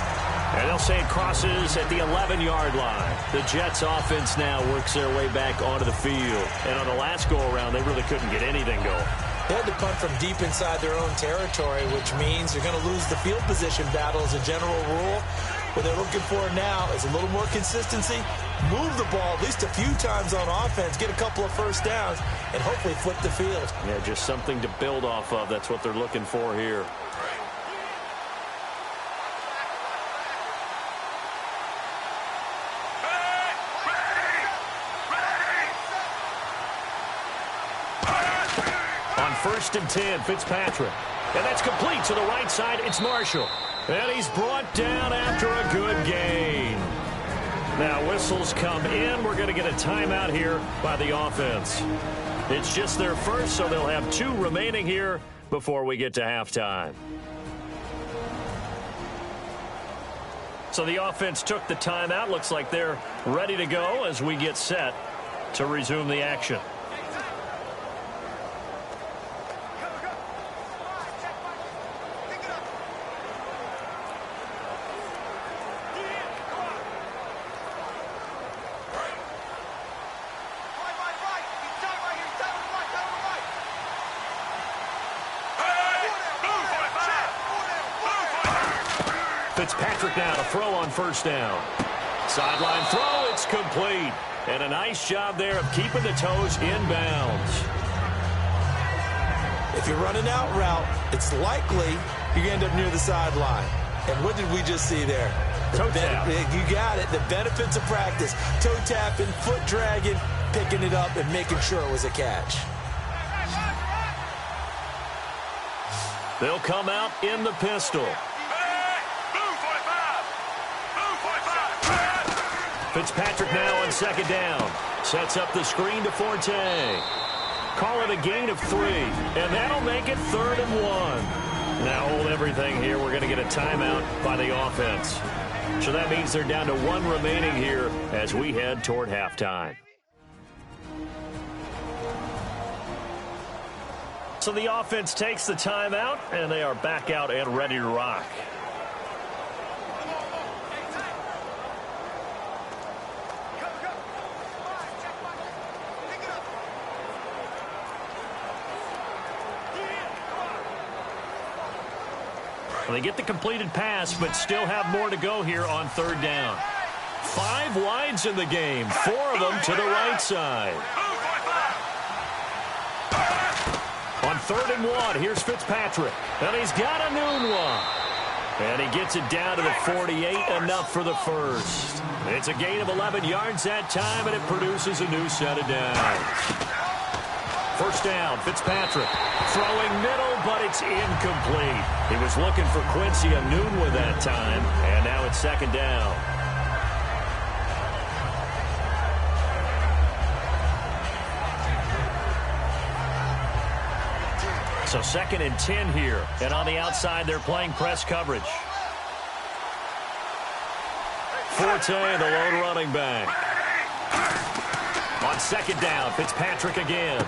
And they'll say it crosses at the 11-yard line. The Jets offense now works their way back onto the field. And on the last go-around, they really couldn't get anything going. They had to punt from deep inside their own territory, which means they're going to lose the field position battle as a general rule. What they're looking for now is a little more consistency, move the ball at least a few times on offense, get a couple of first downs, and hopefully flip the field. Yeah, just something to build off of. That's what they're looking for here. On 1st and 10, Fitzpatrick. And that's complete to the right side. It's Marshall. And he's brought down after a good gain. Now whistles come in. We're going to get a timeout here by the offense. It's just their first, so they'll have 2 remaining here before we get to halftime. So the offense took the timeout. Looks like they're ready to go as we get set to resume the action. Fitzpatrick now to throw on 1st down. Sideline throw, it's complete. And a nice job there of keeping the toes in bounds. If you're running out route, it's likely you're going to end up near the sideline. And what did we just see there? Toe tap. You got it. The benefits of practice. Toe tapping, foot dragging, picking it up, and making sure it was a catch. They'll come out in the pistol. Fitzpatrick now on 2nd down. Sets up the screen to Forte. Call it a gain of 3. And that'll make it 3rd and 1. Now hold everything here. We're going to get a timeout by the offense. So that means they're down to 1 remaining here as we head toward halftime. So the offense takes the timeout, and they are back out and ready to rock. They get the completed pass, but still have more to go here on 3rd down. 5 wides in the game, 4 of them to the right side. On 3rd and 1, here's Fitzpatrick. And he's got a noon one. And he gets it down to the 48, enough for the first. It's a gain of 11 yards that time, and it produces a new set of downs. 1st down, Fitzpatrick. Throwing middle, but it's incomplete. He was looking for Quincy Enunwa that time, and now it's 2nd down. So 2nd and 10 here, and on the outside they're playing press coverage. Forte, the lone running back. On 2nd down, Fitzpatrick again.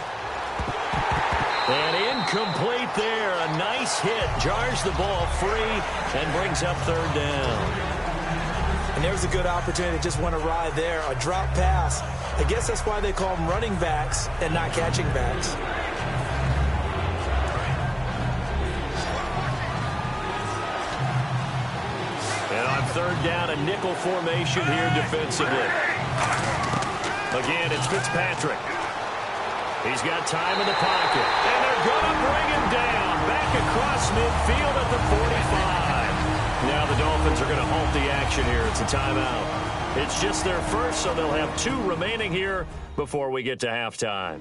And incomplete there. A nice hit. Jars the ball free and brings up 3rd down. And there's a good opportunity to just want to ride there. A drop pass. I guess that's why they call them running backs and not catching backs. And on 3rd down, a nickel formation here defensively. Again, it's Fitzpatrick. He's got time in the pocket. And they're going to bring him down. Back across midfield at the 45. Now the Dolphins are going to halt the action here. It's a timeout. It's just their first, so they'll have 2 remaining here before we get to halftime.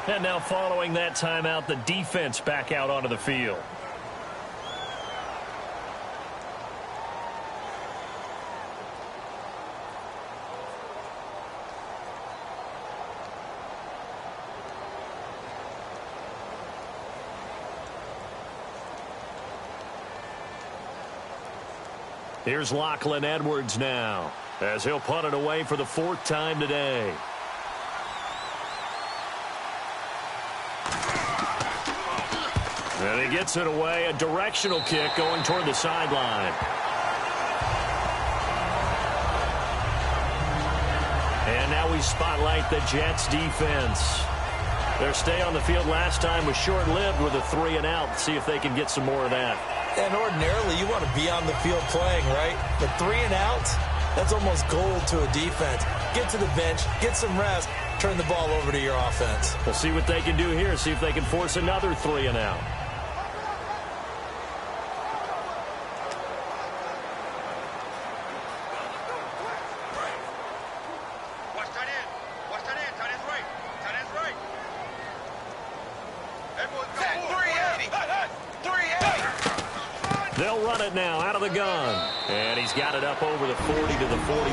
And now following that timeout, the defense back out onto the field. Here's Lachlan Edwards now, as he'll punt it away for the 4th time today. And he gets it away, a directional kick going toward the sideline. And now we spotlight the Jets defense. Their stay on the field last time was short-lived with a 3-and-out. See if they can get some more of that. And ordinarily, you want to be on the field playing, right? But 3-and-outs, that's almost gold to a defense. Get to the bench, get some rest, turn the ball over to your offense. We'll see what they can do here, see if they can force another 3-and-out. They'll run it now out of the gun. And he's got it up over the 40 to the 41.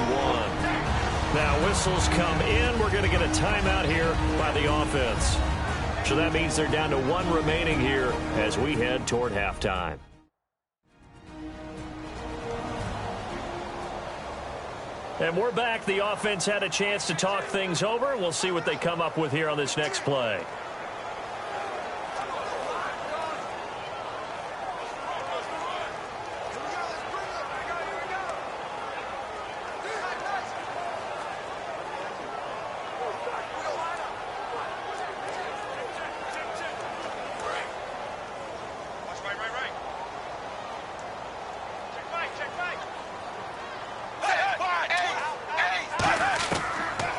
Now whistles come in. We're going to get a timeout here by the offense. So that means they're down to 1 remaining here as we head toward halftime. And we're back. The offense had a chance to talk things over. We'll see what they come up with here on this next play.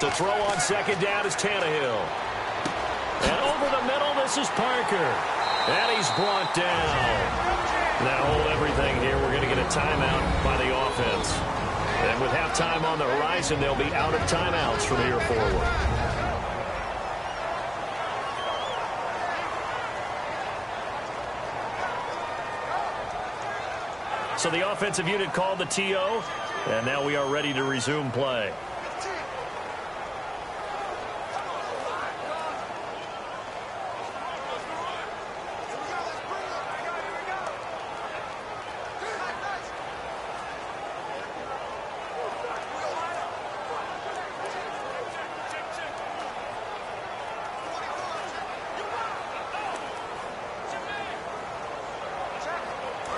To throw on second down is Tannehill. And over the middle, this is Parker. And he's brought down. Now hold everything here. We're going to get a timeout by the offense. And with halftime on the horizon, they'll be out of timeouts from here forward. So the offensive unit called the TO. And now we are ready to resume play.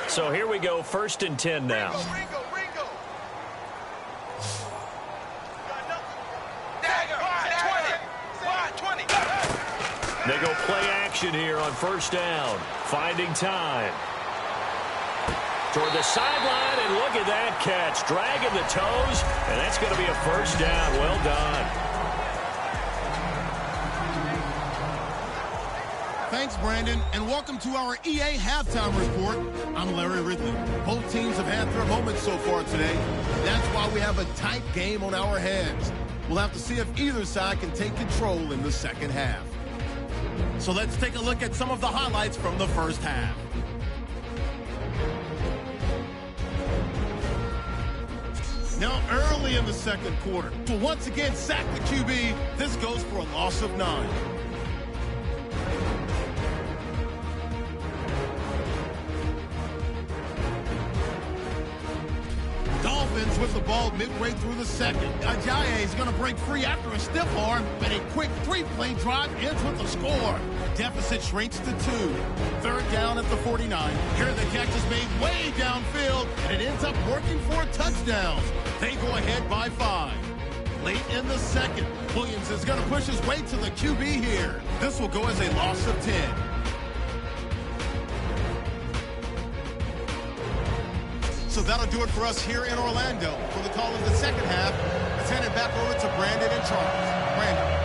So here we go, 1st and 10 now. They go play action here on 1st down. Finding time. Toward the sideline, and look at that catch. Dragging the toes, and that's going to be a 1st down. Well done. Thanks, Brandon, and welcome to our EA Halftime Report. I'm Larry Ridley. Both teams have had their moments so far today. That's why we have a tight game on our hands. We'll have to see if either side can take control in the second half. So let's take a look at some of the highlights from the first half. Now early in the second quarter, to once again sack the QB, this goes for a loss of 9. Dolphins with the ball midway through the second. Ajayi is going to break free after a stiff arm, but a quick 3-play drive ends with a score. Deficit shrinks to 2. 3rd down at the 49. Here the catch is made way downfield, and it ends up working for a touchdown. They go ahead by 5. Late in the second, Williams is going to push his way to the QB here. This will go as a loss of 10. So that'll do it for us here in Orlando. For the call of the second half, let's send it back over to Brandon and Charles. Brandon.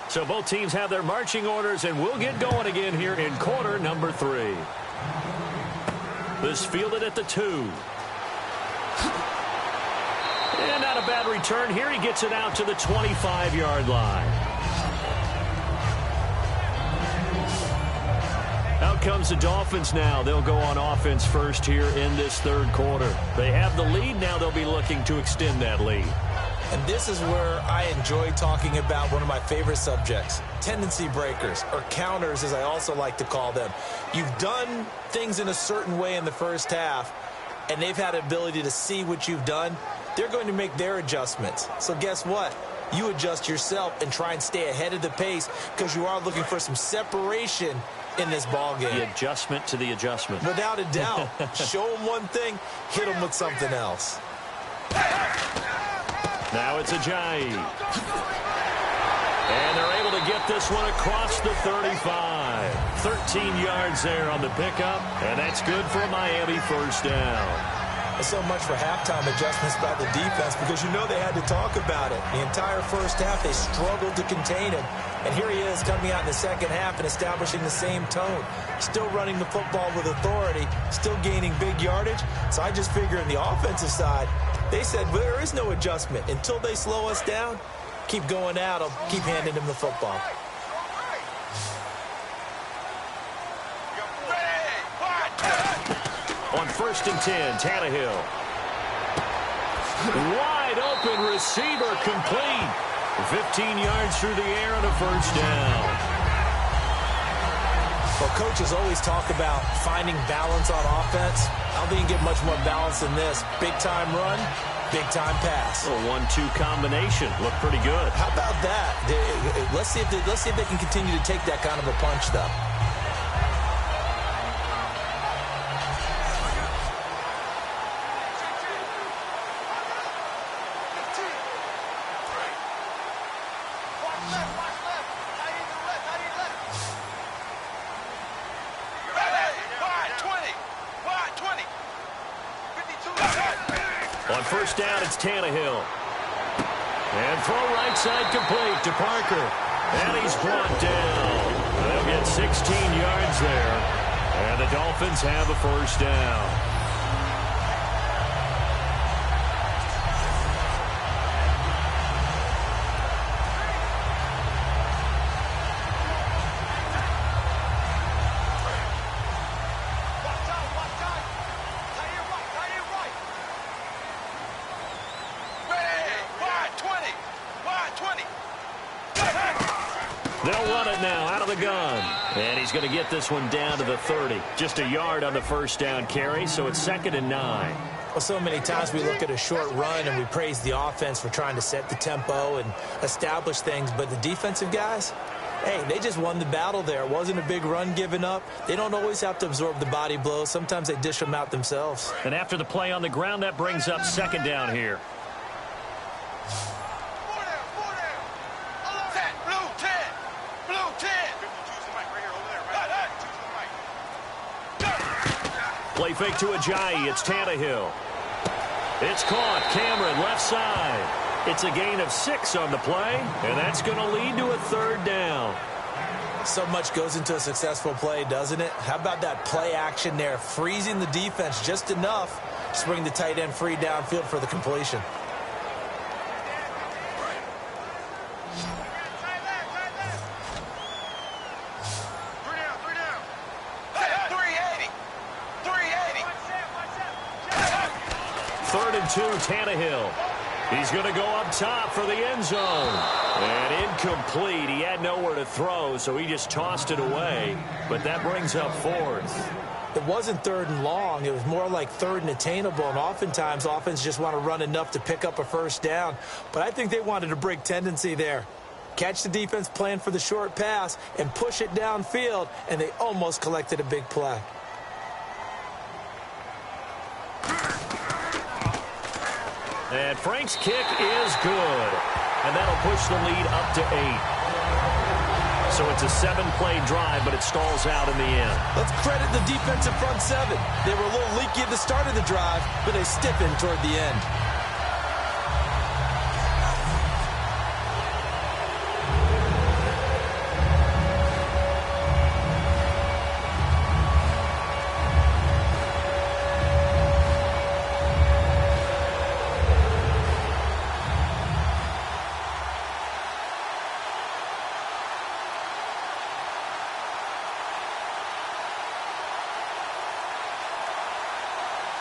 So both teams have their marching orders, and we'll get going again here in quarter number 3. This fielded at the 2. And not a bad return here. He gets it out to the 25-yard line. Out comes the Dolphins now. They'll go on offense first here in this third quarter. They have the lead. Now they'll be looking to extend that lead. And this is where I enjoy talking about one of my favorite subjects, tendency breakers, or counters as I also like to call them. You've done things in a certain way in the first half, and they've had the ability to see what you've done. They're going to make their adjustments. So guess what? You adjust yourself and try and stay ahead of the pace because you are looking for some separation in this ball game. The adjustment to the adjustment. Without a doubt. Show them one thing, hit them with something else. Now it's Ajayi. And they're able to get this one across the 35. 13 yards there on the pickup, and that's good for a Miami first down. So much for halftime adjustments by the defense because you know they had to talk about it. The entire first half, they struggled to contain him. And here he is coming out in the second half and establishing the same tone. Still running the football with authority, still gaining big yardage. So I just figure on the offensive side, they said, well, there is no adjustment. Until they slow us down, keep going out. I'll keep handing them the football. On 1st and 10, Tannehill. Wide open receiver complete. 15 yards through the air and a first down. Well, coaches always talk about finding balance on offense. I don't think you can get much more balance than this. Big-time run, big-time pass. A 1-2 combination. Looked pretty good. How about that? Let's see if they can continue to take that kind of a punch, though. On first down, it's Tannehill. And throw right side complete to Parker. And he's brought down. They'll get 16 yards there. And the Dolphins have a first down. They'll run it now out of the gun. And he's going to get this one down to the 30. Just a yard on the first down carry, so it's 2nd and 9. Well, so many times we look at a short run and we praise the offense for trying to set the tempo and establish things. But the defensive guys, hey, they just won the battle there. It wasn't a big run given up. They don't always have to absorb the body blows. Sometimes they dish them out themselves. And after the play on the ground, that brings up 2nd down here. Play fake to Ajayi. It's Tannehill. It's caught. Cameron, left side. It's a gain of 6 on the play, and that's going to lead to a 3rd down. So much goes into a successful play, doesn't it? How about that play action there, freezing the defense just enough to bring the tight end free downfield for the completion. Tannehill. He's going to go up top for the end zone. And incomplete. He had nowhere to throw, so he just tossed it away. But that brings up 4th. it wasn't 3rd and long. It was more like 3rd and attainable, and oftentimes offense just want to run enough to pick up a first down. But I think they wanted to break tendency there. Catch the defense plan for the short pass and push it downfield, and they almost collected a big play. And Frank's kick is good. And that'll push the lead up to 8. So it's a 7-play drive, but it stalls out in the end. Let's credit the defensive front 7. They were a little leaky at the start of the drive, but they stiffened toward the end.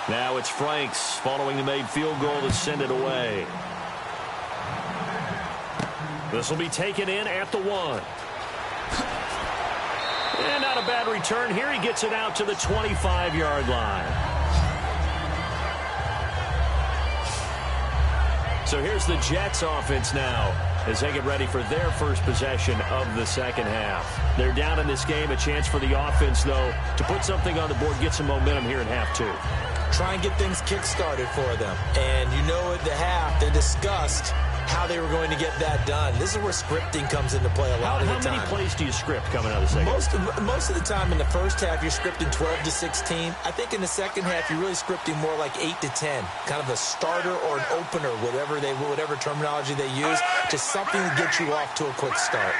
Now it's Franks following the made field goal to send it away. This will be taken in at the 1. And not a bad return here. He gets it out to the 25-yard line. So here's the Jets offense now as they get ready for their first possession of the second half. They're down in this game. A chance for the offense, though, to put something on the board, get some momentum here in half 2. Try and get things kick-started for them. And you know at the half, they discussed how they were going to get that done. This is where scripting comes into play a lot of the time. How many plays do you script coming out of the second? Most of the time in the first half, you're scripting 12 to 16. I think in the second half, you're really scripting more like 8 to 10. Kind of a starter or an opener, whatever terminology they use. Just something to get you off to a quick start.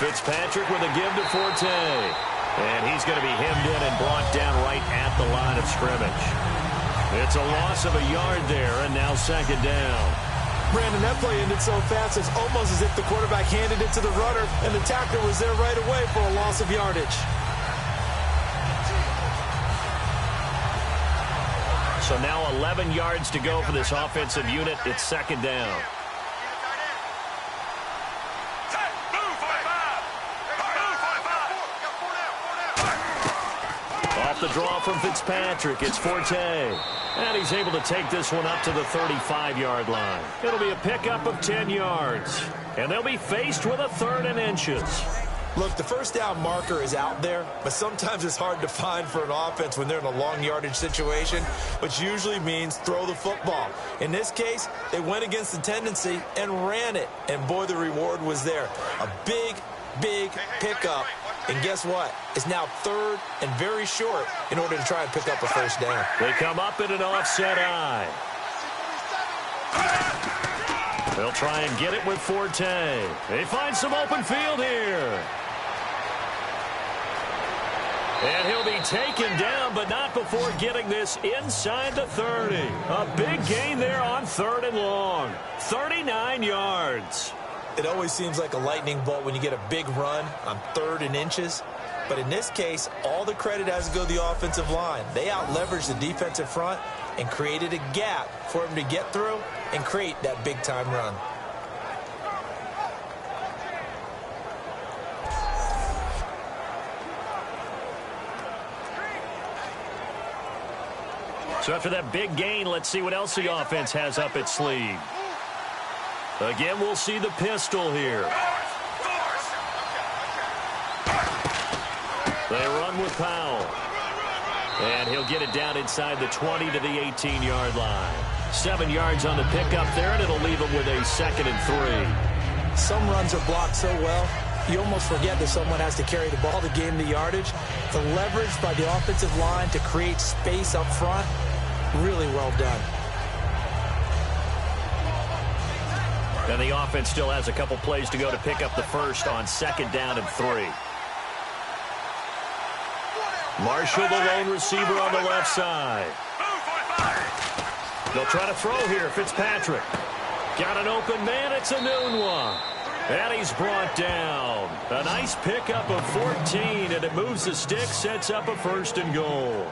Fitzpatrick with a give to Forte. And he's going to be hemmed in and brought down right at the line of scrimmage. It's a loss of a yard there, and now second down. Brandon, that play ended so fast, it's almost as if the quarterback handed it to the runner, and the tackler was there right away for a loss of yardage. So now 11 yards to go for this offensive unit. It's second down. Off the draw from Fitzpatrick, it's Forte. And he's able to take this one up to the 35-yard line. It'll be a pickup of 10 yards. And they'll be faced with a 3rd and inches. Look, the first down marker is out there, but sometimes it's hard to find for an offense when they're in a long yardage situation, which usually means throw the football. In this case, they went against the tendency and ran it. And boy, the reward was there. A big pickup. And guess what? It's now 3rd and very short in order to try and pick up a first down. They come up in an offset eye. They'll try and get it with Forte. They find some open field here. And he'll be taken down, but not before getting this inside the 30. A big gain there on 3rd and long. 39 yards. It always seems like a lightning bolt when you get a big run on 3rd and inches. But in this case, all the credit has to go to the offensive line. They out-leveraged the defensive front and created a gap for him to get through and create that big-time run. So after that big gain, let's see what else the offense has up its sleeve. Again, we'll see the pistol here. They run with Powell. And he'll get it down inside the 20 to the 18-yard line. 7 yards on the pickup there, and it'll leave him with a 2nd and 3. Some runs are blocked so well, you almost forget that someone has to carry the ball to gain the yardage. The leverage by the offensive line to create space up front, really well done. And the offense still has a couple plays to go to pick up the first on 2nd down and 3. Marshall, the lone receiver on the left side. They'll try to throw here. Fitzpatrick. Got an open man. It's a noon one. And he's brought down. A nice pickup of 14, and it moves the stick, sets up a 1st and goal.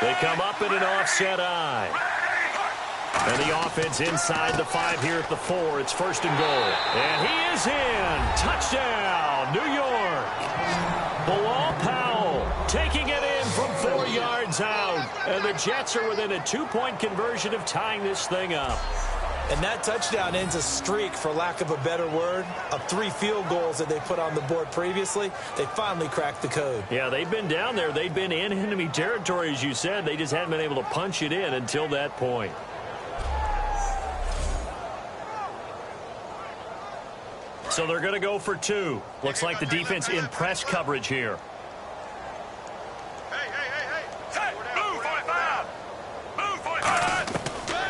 They come up in an offset eye. And the offense inside the 5 here at the 4. It's 1st and goal. And he is in. Touchdown, New York. Bilal Powell taking it in from 4 yards out. And the Jets are within a 2-point conversion of tying this thing up. And that touchdown ends a streak, for lack of a better word, of 3 field goals that they put on the board previously. They finally cracked the code. Yeah, they've been down there. They've been in enemy territory, as you said. They just hadn't been able to punch it in until that point. So they're going to go for 2. Looks like the defense in press coverage here.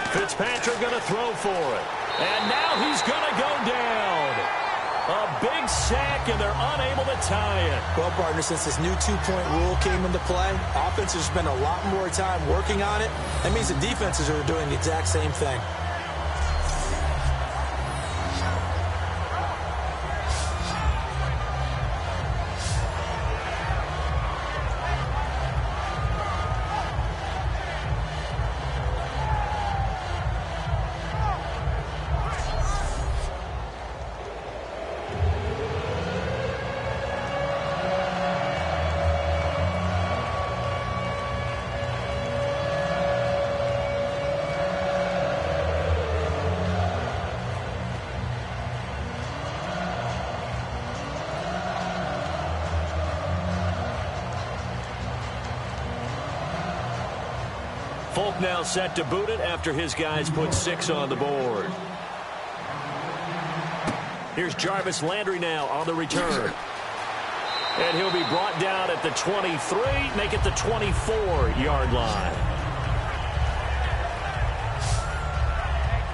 Fitzpatrick going to throw for it. And now he's going to go down. A big sack, and they're unable to tie it. Well, partner, since this new 2-point rule came into play, offenses spend a lot more time working on it. That means the defenses are doing the exact same thing. Folk now set to boot it after his guys put 6 on the board. Here's Jarvis Landry now on the return. And he'll be brought down at the 23, make it the 24-yard line.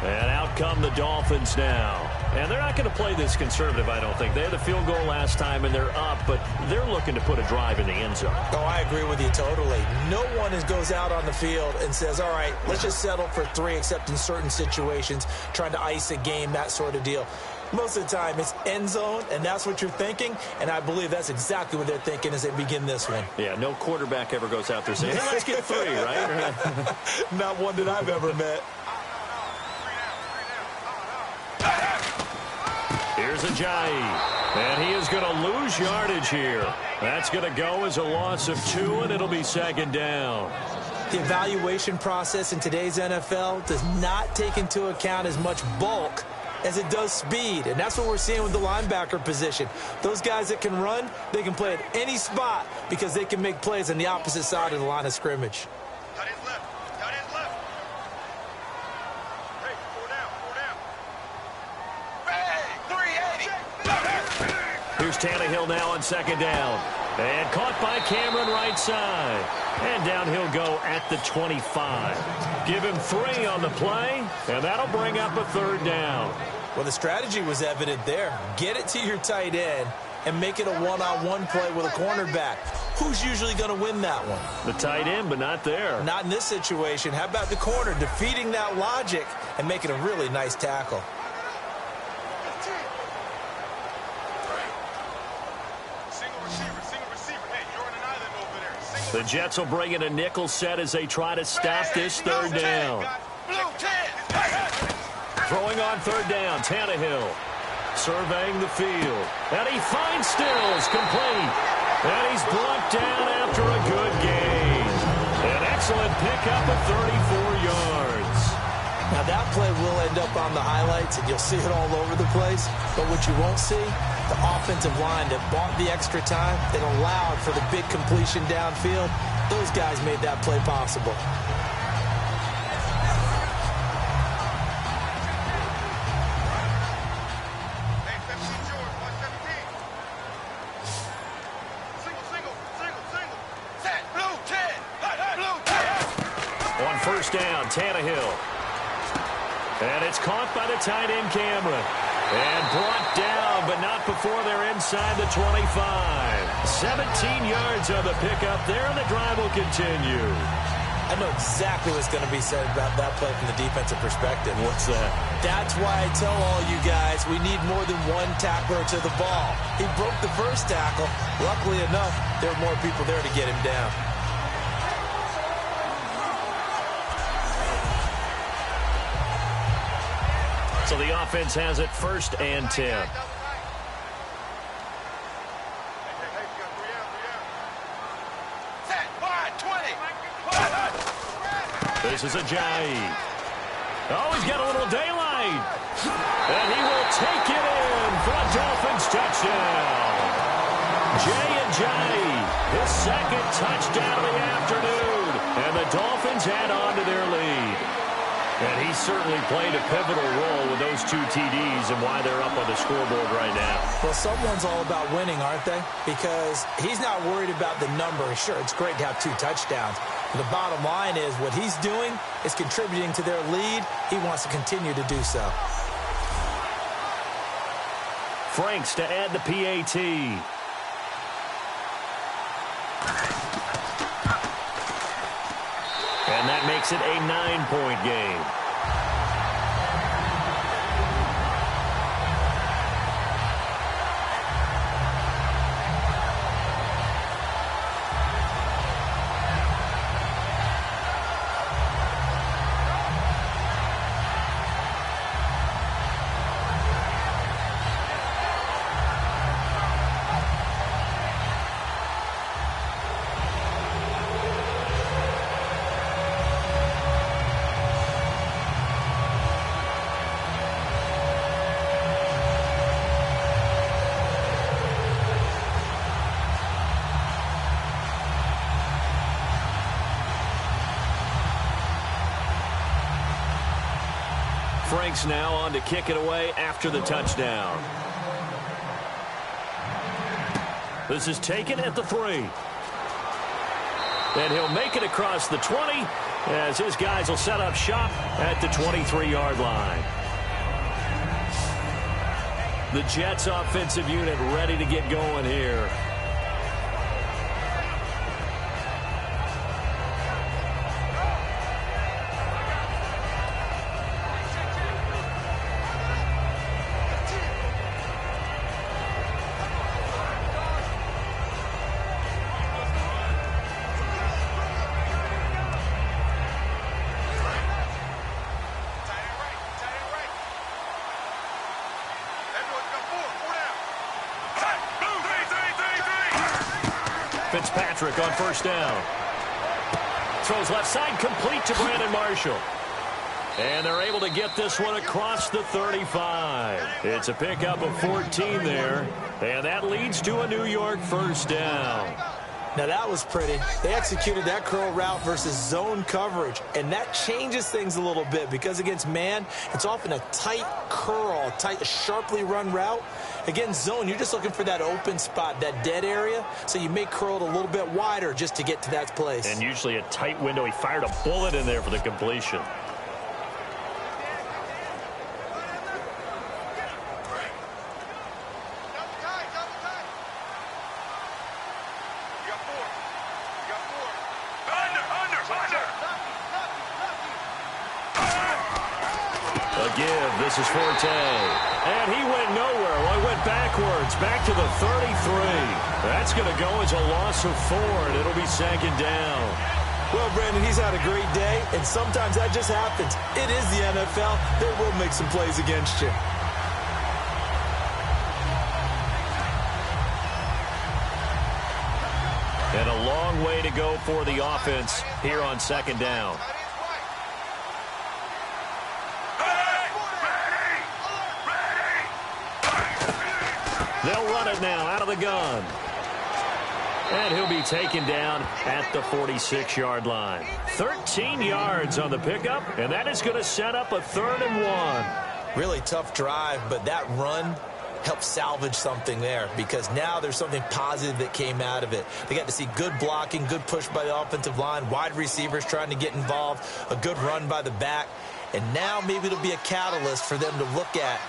And out come the Dolphins now. And they're not going to play this conservative, I don't think. They had a field goal last time, and they're up, but they're looking to put a drive in the end zone. Oh, I agree with you totally. No one goes out on the field and says, all right, let's just settle for 3, except in certain situations, trying to ice a game, that sort of deal. Most of the time, it's end zone, and that's what you're thinking, and I believe that's exactly what they're thinking as they begin this one. Yeah, no quarterback ever goes out there saying, hey, let's get 3, right? Not one that I've ever met. Here's Ajayi, and he is going to lose yardage here. That's going to go as a loss of 2, and it'll be 2nd down. The evaluation process in today's NFL does not take into account as much bulk as it does speed, and that's what we're seeing with the linebacker position. Those guys that can run, they can play at any spot because they can make plays on the opposite side of the line of scrimmage. Here's Tannehill now on 2nd down. And caught by Cameron right side. And down he'll go at the 25. Give him 3 on the play, and that'll bring up a 3rd down. Well, the strategy was evident there. Get it to your tight end and make it a one-on-one play with a cornerback. Who's usually going to win that one? The tight end, but not there. Not in this situation. How about the corner defeating that logic and making a really nice tackle? The Jets will bring in a nickel set as they try to stop this 3rd down. Throwing on 3rd down, Tannehill surveying the field. And he finds Stills, complete. And he's brought down after a good gain. An excellent pickup of 34 yards. Now that play will end up on the highlights, and you'll see it all over the place. But what you won't see, the offensive line that bought the extra time, that allowed for the big completion downfield, those guys made that play possible. On 1st down, Tannehill. And it's caught by the tight end, Cameron. And brought down, but not before they're inside the 25. 17 yards on the pickup there, and the drive will continue. I know exactly what's going to be said about that play from the defensive perspective. What's that? That's why I tell all you guys we need more than one tackler to the ball. He broke the first tackle. Luckily enough, there were more people there to get him down. So the offense has it 1st and 10. This is Ajayi. Oh, he's got a little daylight. And he will take it in for a Dolphins touchdown. Ajayi, his 2nd touchdown of the afternoon. And the Dolphins add on to their lead. And he certainly played a pivotal role with those 2 TDs and why they're up on the scoreboard right now. Well, someone's all about winning, aren't they? Because he's not worried about the number. Sure, it's great to have 2 touchdowns. But the bottom line is what he's doing is contributing to their lead. He wants to continue to do so. Franks to add the PAT. And that makes it a 9-point game. Franks now on to kick it away after the touchdown. This is taken at the 3. And he'll make it across the 20 as his guys will set up shop at the 23-yard line. The Jets offensive unit ready to get going here. Fitzpatrick on 1st down. Throws left side, complete to Brandon Marshall. And they're able to get this one across the 35. It's a pickup of 14 there. And that leads to a New York 1st down. Now that was pretty. They executed that curl route versus zone coverage, and that changes things a little bit because against man, it's often a tight curl, tight, sharply run route. Against zone, you're just looking for that open spot, that dead area, so you may curl it a little bit wider just to get to that place. And usually a tight window. He fired a bullet in there for the completion. This is Forte. And he went nowhere. Well, he went backwards, back to the 33. That's going to go as a loss of 4, and it'll be 2nd down. Well, Brandon, he's had a great day, and sometimes that just happens. It is the NFL. They will make some plays against you. And a long way to go for the offense here on 2nd down. They'll run it now out of the gun. And he'll be taken down at the 46-yard line. 13 yards on the pickup, and that is going to set up a 3rd and 1. Really tough drive, but that run helped salvage something there because now there's something positive that came out of it. They got to see good blocking, good push by the offensive line, wide receivers trying to get involved, a good run by the back, and now maybe it'll be a catalyst for them to look at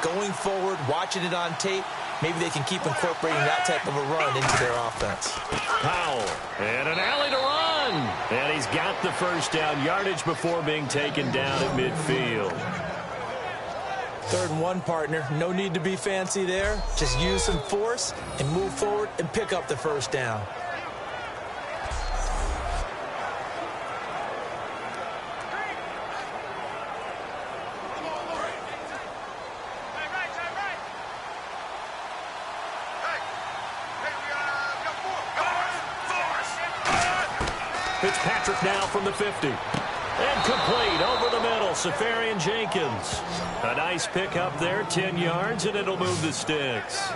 going forward, watching it on tape. Maybe they can keep incorporating that type of a run into their offense. Powell, and an alley to run. And he's got the 1st down yardage before being taken down at midfield. 3rd and 1, partner. No need to be fancy there. Just use some force and move forward and pick up the 1st down. Fitzpatrick now from the 50. And complete over the middle, Safarian Jenkins. A nice pickup there, 10 yards, and it'll move the sticks.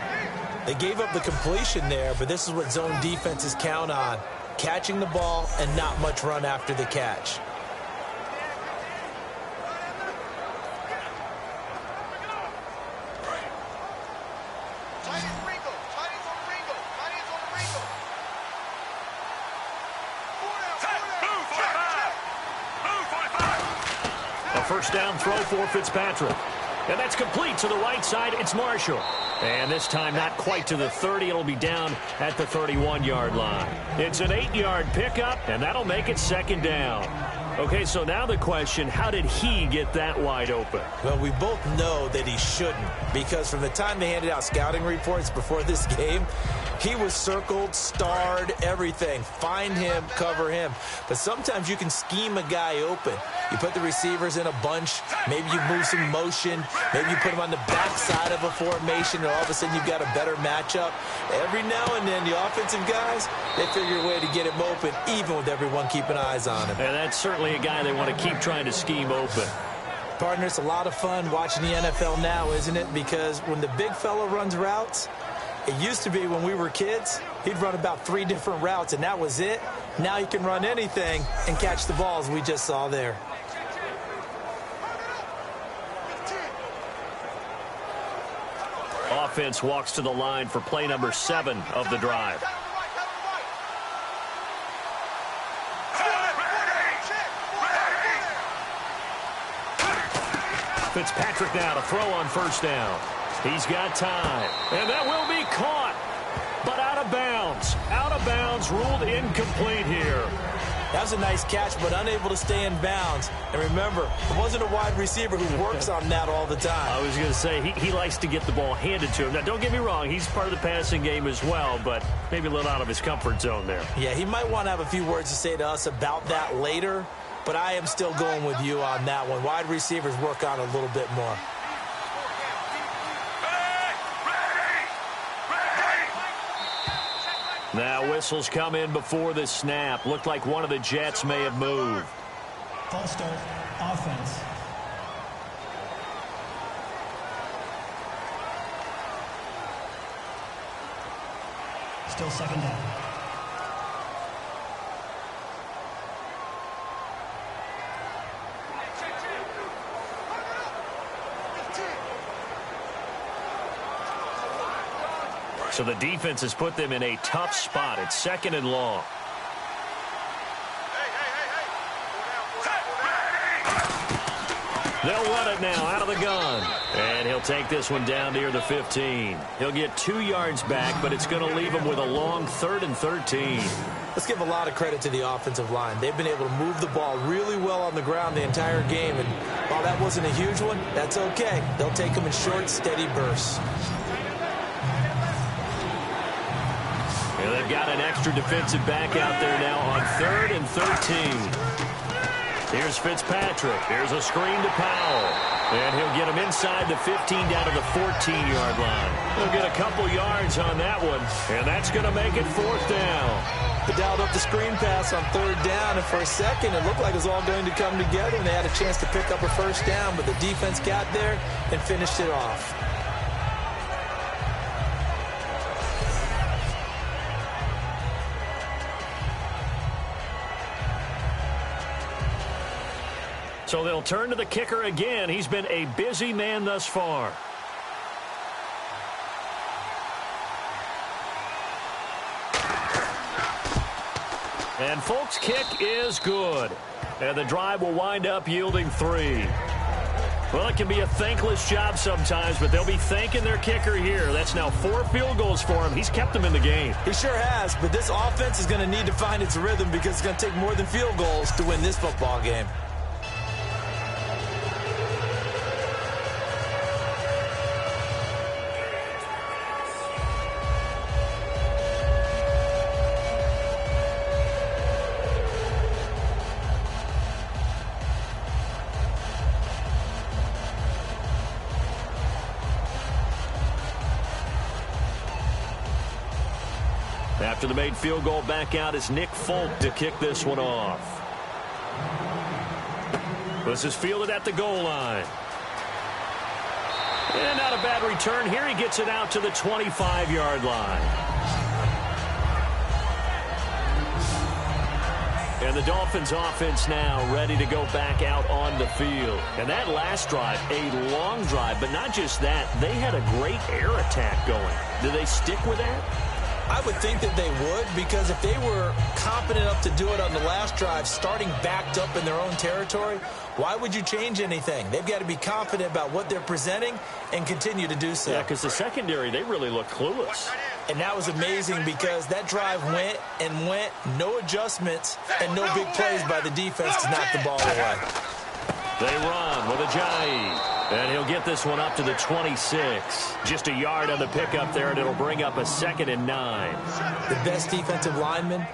They gave up the completion there, but this is what zone defenses count on. Catching the ball and not much run after the catch. First down throw for Fitzpatrick. And that's complete to the right side. It's Marshall. And this time not quite to the 30. It'll be down at the 31-yard line. It's an 8-yard pickup, and that'll make it second down. Okay, so now the question, how did he get that wide open? Well, we both know that he shouldn't, because from the time they handed out scouting reports before this game, he was circled, starred, everything. Find him, cover him. But sometimes you can scheme a guy open. You put the receivers in a bunch. Maybe you move some motion. Maybe you put them on the backside of a formation, and all of a sudden you've got a better matchup. Every now and then, the offensive guys, they figure a way to get him open, even with everyone keeping eyes on him. And that's certainly a guy they want to keep trying to scheme open. Partner, it's a lot of fun watching the NFL now, isn't it? Because when the big fella runs routes, it used to be when we were kids, he'd run about 3 different routes, and that was it. Now he can run anything and catch the balls we just saw there. Offense walks to the line for play number 7 of the drive. Fitzpatrick now to throw on first down. He's got time. And that will be caught. But out of bounds. Out of bounds, ruled incomplete here. That was a nice catch, but unable to stay in bounds. And remember, it wasn't a wide receiver who works on that all the time. I was going to say, he likes to get the ball handed to him. Now, don't get me wrong, he's part of the passing game as well, but maybe a little out of his comfort zone there. Yeah, he might want to have a few words to say to us about that later, but I am still going with you on that one. Wide receivers work on a little bit more. Now whistles come in before the snap. Looked like one of the Jets may have moved. False start, offense. Still second down. So the defense has put them in a tough spot. It's second and long. They'll run it now out of the gun. And he'll take this one down near the 15. He'll get 2 yards back, but it's going to leave him with a long 3rd and 13. Let's give a lot of credit to the offensive line. They've been able to move the ball really well on the ground the entire game. And while that wasn't a huge one, that's okay. They'll take them in short, steady bursts. And they've got an extra defensive back out there now on 3rd and 13. Here's Fitzpatrick. Here's a screen to Powell. And he'll get him inside the 15 down to the 14-yard line. He'll get a couple yards on that one, and that's going to make it 4th down. They dialed up the screen pass on 3rd down, and for a second it looked like it was all going to come together, and they had a chance to pick up a first down, but the defense got there and finished it off. So they'll turn to the kicker again. He's been a busy man thus far. And folks, kick is good. And the drive will wind up yielding 3. Well, it can be a thankless job sometimes, but they'll be thanking their kicker here. That's now 4 field goals for him. He's kept them in the game. He sure has, but this offense is going to need to find its rhythm because it's going to take more than field goals to win this football game. After the made field goal, back out is Nick Folk to kick this one off. This is fielded at the goal line. And not a bad return here. He gets it out to the 25-yard line. And the Dolphins offense now ready to go back out on the field. And that last drive, a long drive, but not just that, they had a great air attack going. Do they stick with that? I would think that they would, because if they were competent enough to do it on the last drive, starting backed up in their own territory, why would you change anything? They've got to be confident about what they're presenting and continue to do so. Yeah, because the secondary, they really look clueless. And that was amazing because that drive went and went, no adjustments, and no big plays by the defense to knock the ball away. They run with Ajayi. And he'll get this one up to the 26. Just a yard on the pickup there, and it'll bring up a 2nd and 9. The best defensive linemen,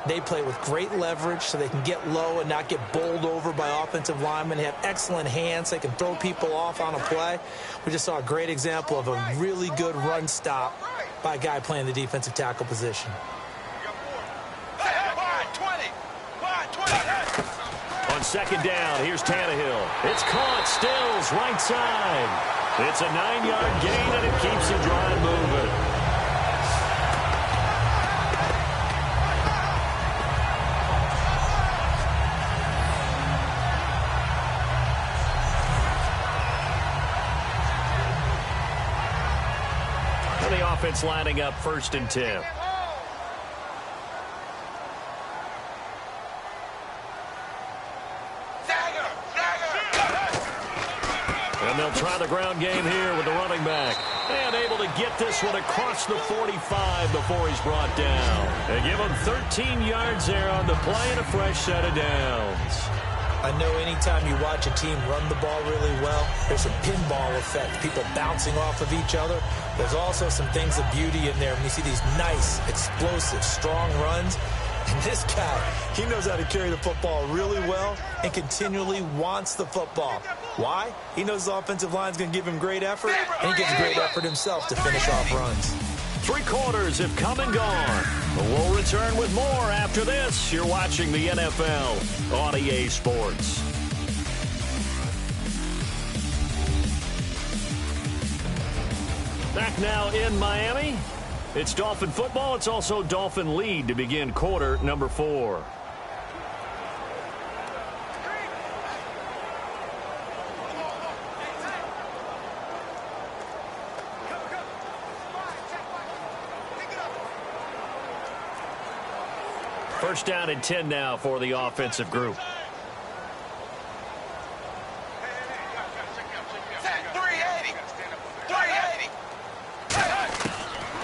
they play with great leverage so they can get low and not get bowled over by offensive linemen. They have excellent hands. They can throw people off on a play. We just saw a great example of a really good run stop by a guy playing the defensive tackle position. On 2nd down, here's Tannehill. It's caught, Stills, right side. It's a 9-yard gain, and it keeps the drive moving. And the offense lining up 1st and 10. And they'll try the ground game here with the running back. And able to get this one across the 45 before he's brought down. They give him 13 yards there on the play and a fresh set of downs. I know anytime you watch a team run the ball really well, there's a pinball effect, people bouncing off of each other. There's also some things of beauty in there when you see these nice, explosive, strong runs. And this guy, he knows how to carry the football really well and continually wants the football. Why? He knows the offensive line's going to give him great effort, and he gives great effort himself to finish off runs. 3 quarters have come and gone. But we'll return with more after this. You're watching the NFL on EA Sports. Back now in Miami. It's Dolphin football. It's also Dolphin lead to begin quarter number 4. First down and 10 now for the offensive group.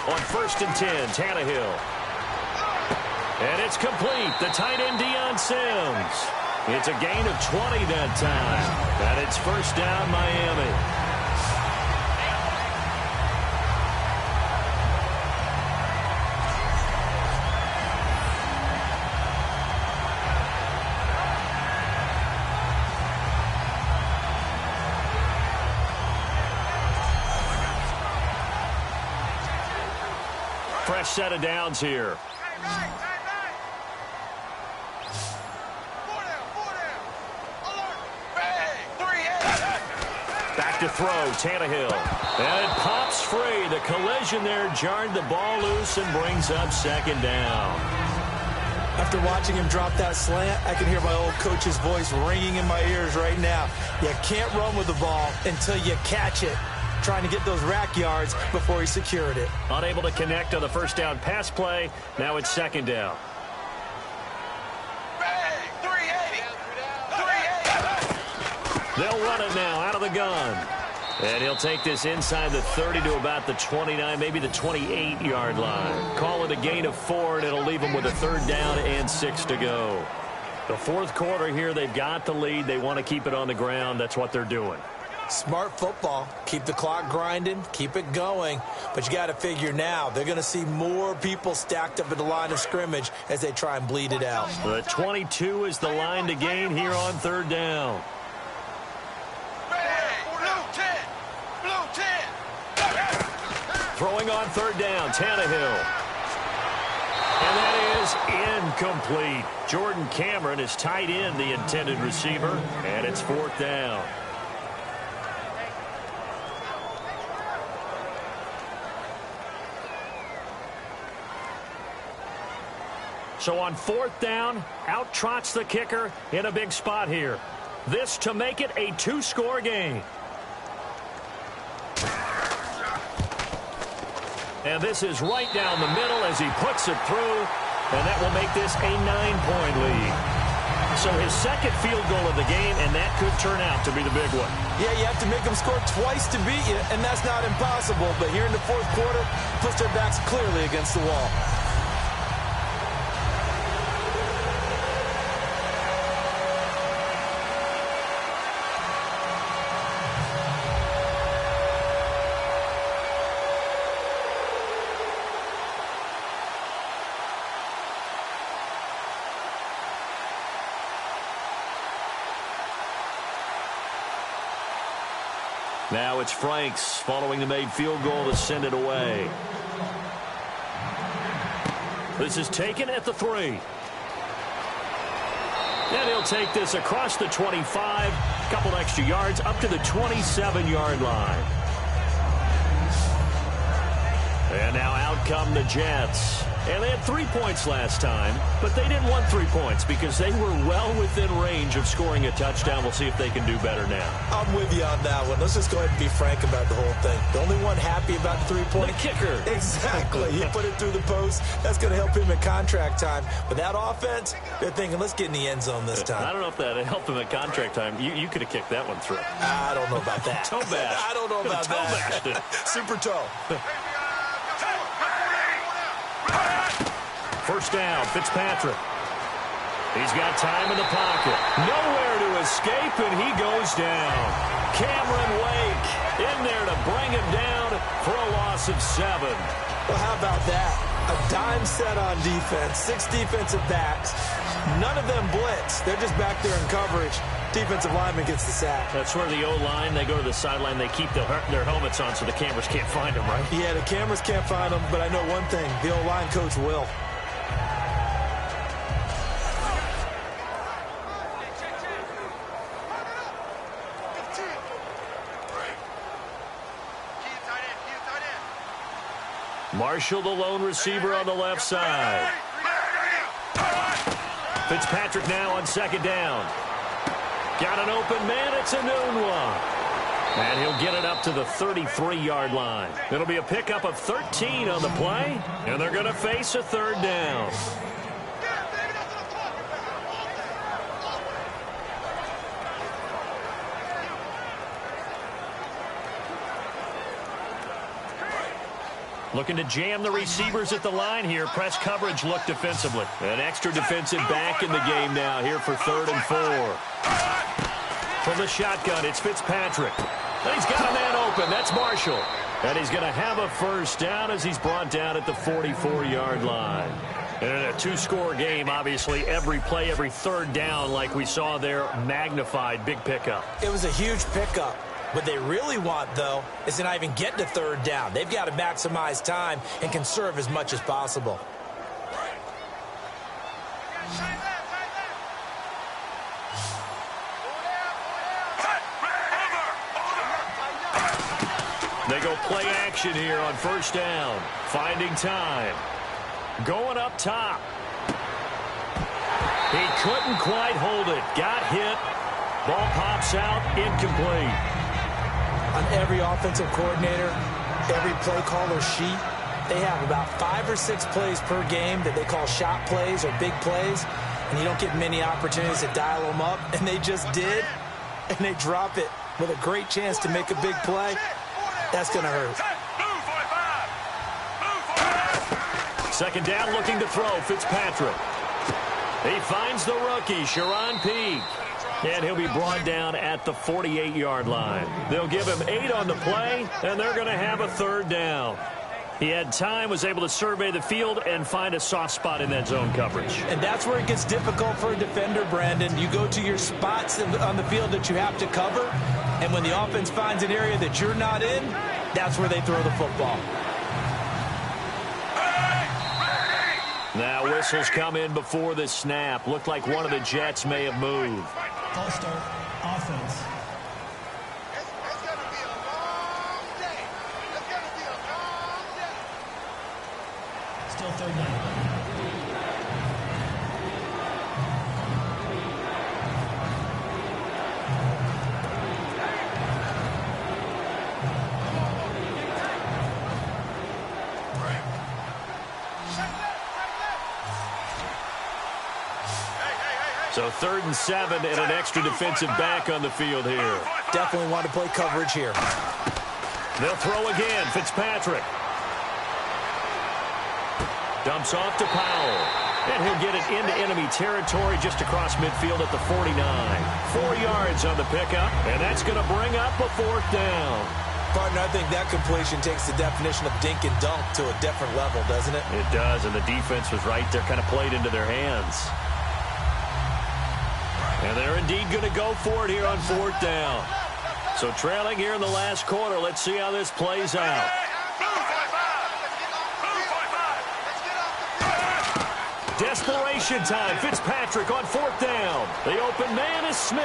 On 1st and 10, Tannehill. And it's complete. The tight end, Deion Sims. It's a gain of 20 that time. And it's first down, Miami. Fresh set of downs here. Back to throw, Tannehill. And it pops free. The collision there jarred the ball loose and brings up 2nd down. After watching him drop that slant, I can hear my old coach's voice ringing in my ears right now. You can't run with the ball until you catch it. Trying to get those rack yards before he secured it. Unable to connect on the first down pass play. Now it's 2nd down. They'll run it now out of the gun. And he'll take this inside the 30 to about the 29, maybe the 28-yard line. Call it a gain of 4, and it'll leave them with a 3rd down and 6 to go. The 4th quarter here, they've got the lead. They want to keep it on the ground. That's what they're doing. Smart football. Keep the clock grinding. Keep it going. But you got to figure now, they're going to see more people stacked up at the line of scrimmage as they try and bleed it out. The 22 is the line to gain here on 3rd down. Throwing on 3rd down, Tannehill. And that is incomplete. Jordan Cameron is tight end, the intended receiver, and it's 4th down. So on 4th down, out trots the kicker in a big spot here. This to make it a 2-score game. And this is right down the middle as he puts it through, and that will make this a 9-point lead. So his second field goal of the game, and that could turn out to be the big one. Yeah, you have to make them score twice to beat you, and that's not impossible. But here in the 4th quarter, puts their backs clearly against the wall. Now it's Franks following the made field goal to send it away. This is taken at the 3. And he'll take this across the 25, a couple extra yards up to the 27-yard line. And now out come the Jets. And they had 3 points last time, but they didn't want 3 points because they were well within range of scoring a touchdown. We'll see if they can do better now. I'm with you on that one. Let's just go ahead and be frank about the whole thing. The only one happy about the 3-point. The kicker. Exactly. He put it through the post. That's going to help him at contract time. But that offense, they're thinking, let's get in the end zone this time. I don't know if that helped him at contract time. You could have kicked that one through. I don't know about that. Toe bash. I don't know about toe that. bashed. Super toe. 1st down, Fitzpatrick. He's got time in the pocket. Nowhere to escape, and he goes down. Cameron Wake in there to bring him down for a loss of 7. Well, how about that? A dime set on defense, 6 defensive backs. None of them blitz. They're just back there in coverage. Defensive lineman gets the sack. That's where the O-line, they go to the sideline, they keep their helmets on so the cameras can't find them, right? Yeah, the cameras can't find them, but I know one thing. The O-line coach will. Marshall, the lone receiver on the left side. Fitzpatrick now on 2nd down. Got an open man. It's a noon one. And he'll get it up to the 33-yard line. It'll be a pickup of 13 on the play, and they're going to face a 3rd down. Looking to jam the receivers at the line here. Press coverage look defensively. An extra defensive back in the game now here for 3rd and 4. From the shotgun, it's Fitzpatrick. And he's got a man open. That's Marshall. And he's going to have a 1st down as he's brought down at the 44-yard line. And in a 2-score game, obviously, every play, every 3rd down, like we saw there, magnified. Big pickup. It was a huge pickup. What they really want, though, is to not even get to 3rd down. They've got to maximize time and conserve as much as possible. They go play action here on 1st down. Finding time. Going up top. He couldn't quite hold it. Got hit. Ball pops out. Incomplete. On every offensive coordinator, every play caller sheet, they have about 5 or 6 plays per game that they call shot plays or big plays, and you don't get many opportunities to dial them up, and they just did, and they drop it with a great chance to make a big play. That's going to hurt. 2nd down, looking to throw. Fitzpatrick. He finds the rookie, Sharon Peak. And he'll be brought down at the 48-yard line. They'll give him 8 on the play, and they're going to have a 3rd down. He had time, was able to survey the field and find a soft spot in that zone coverage. And that's where it gets difficult for a defender, Brandon. You go to your spots on the field that you have to cover, and when the offense finds an area that you're not in, that's where they throw the football. Now whistles come in before the snap. Looked like one of the Jets may have moved. False start. Offense. It's going to be a long day. It's going to be a long day. Still third down. So 3rd and 7 and an extra defensive back on the field here. Definitely want to play coverage here. They'll throw again. Fitzpatrick. Dumps off to Powell. And he'll get it into enemy territory just across midfield at the 49. 4 yards on the pickup, and that's going to bring up a 4th down. Partner, I think that completion takes the definition of dink and dunk to a different level, doesn't it? It does, and the defense was right there, kind of played into their hands. And they're indeed going to go for it here on 4th down. So trailing here in the last quarter. Let's see how this plays out. Desperation time. Fitzpatrick on 4th down. The open man is Smith.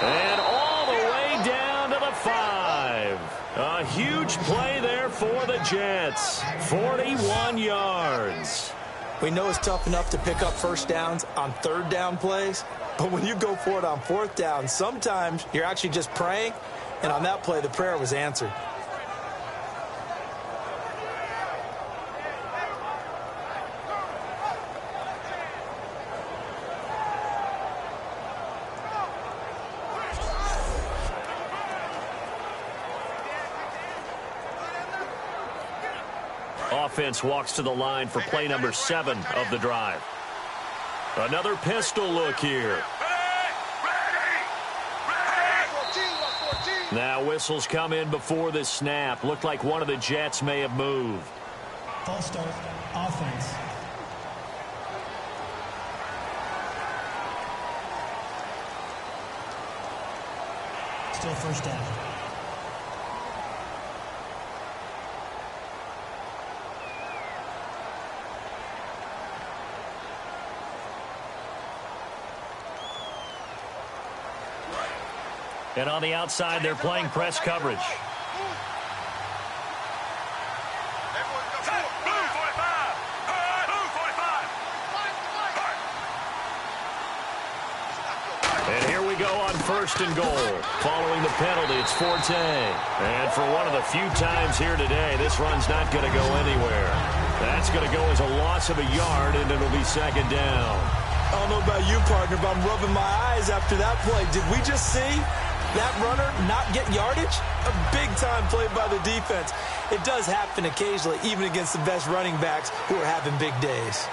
And all the way down to the 5. A huge play there for the Jets. 41 yards. We know it's tough enough to pick up first downs on 3rd down plays, but when you go for it on 4th down, sometimes you're actually just praying, and on that play, the prayer was answered. Offense walks to the line for play number 7 of the drive. Another pistol look here. Now whistles come in before the snap. Looked like one of the Jets may have moved. False start. Offense. Still first down. And on the outside, they're playing press coverage. And here we go on 1st and goal. Following the penalty, it's Forte. And for one of the few times here today, this run's not going to go anywhere. That's going to go as a loss of a yard, and it'll be 2nd down. I don't know about you, partner, but I'm rubbing my eyes after that play. Did we just see that runner not get yardage? A big-time play by the defense. It does happen occasionally, even against the best running backs who are having big days.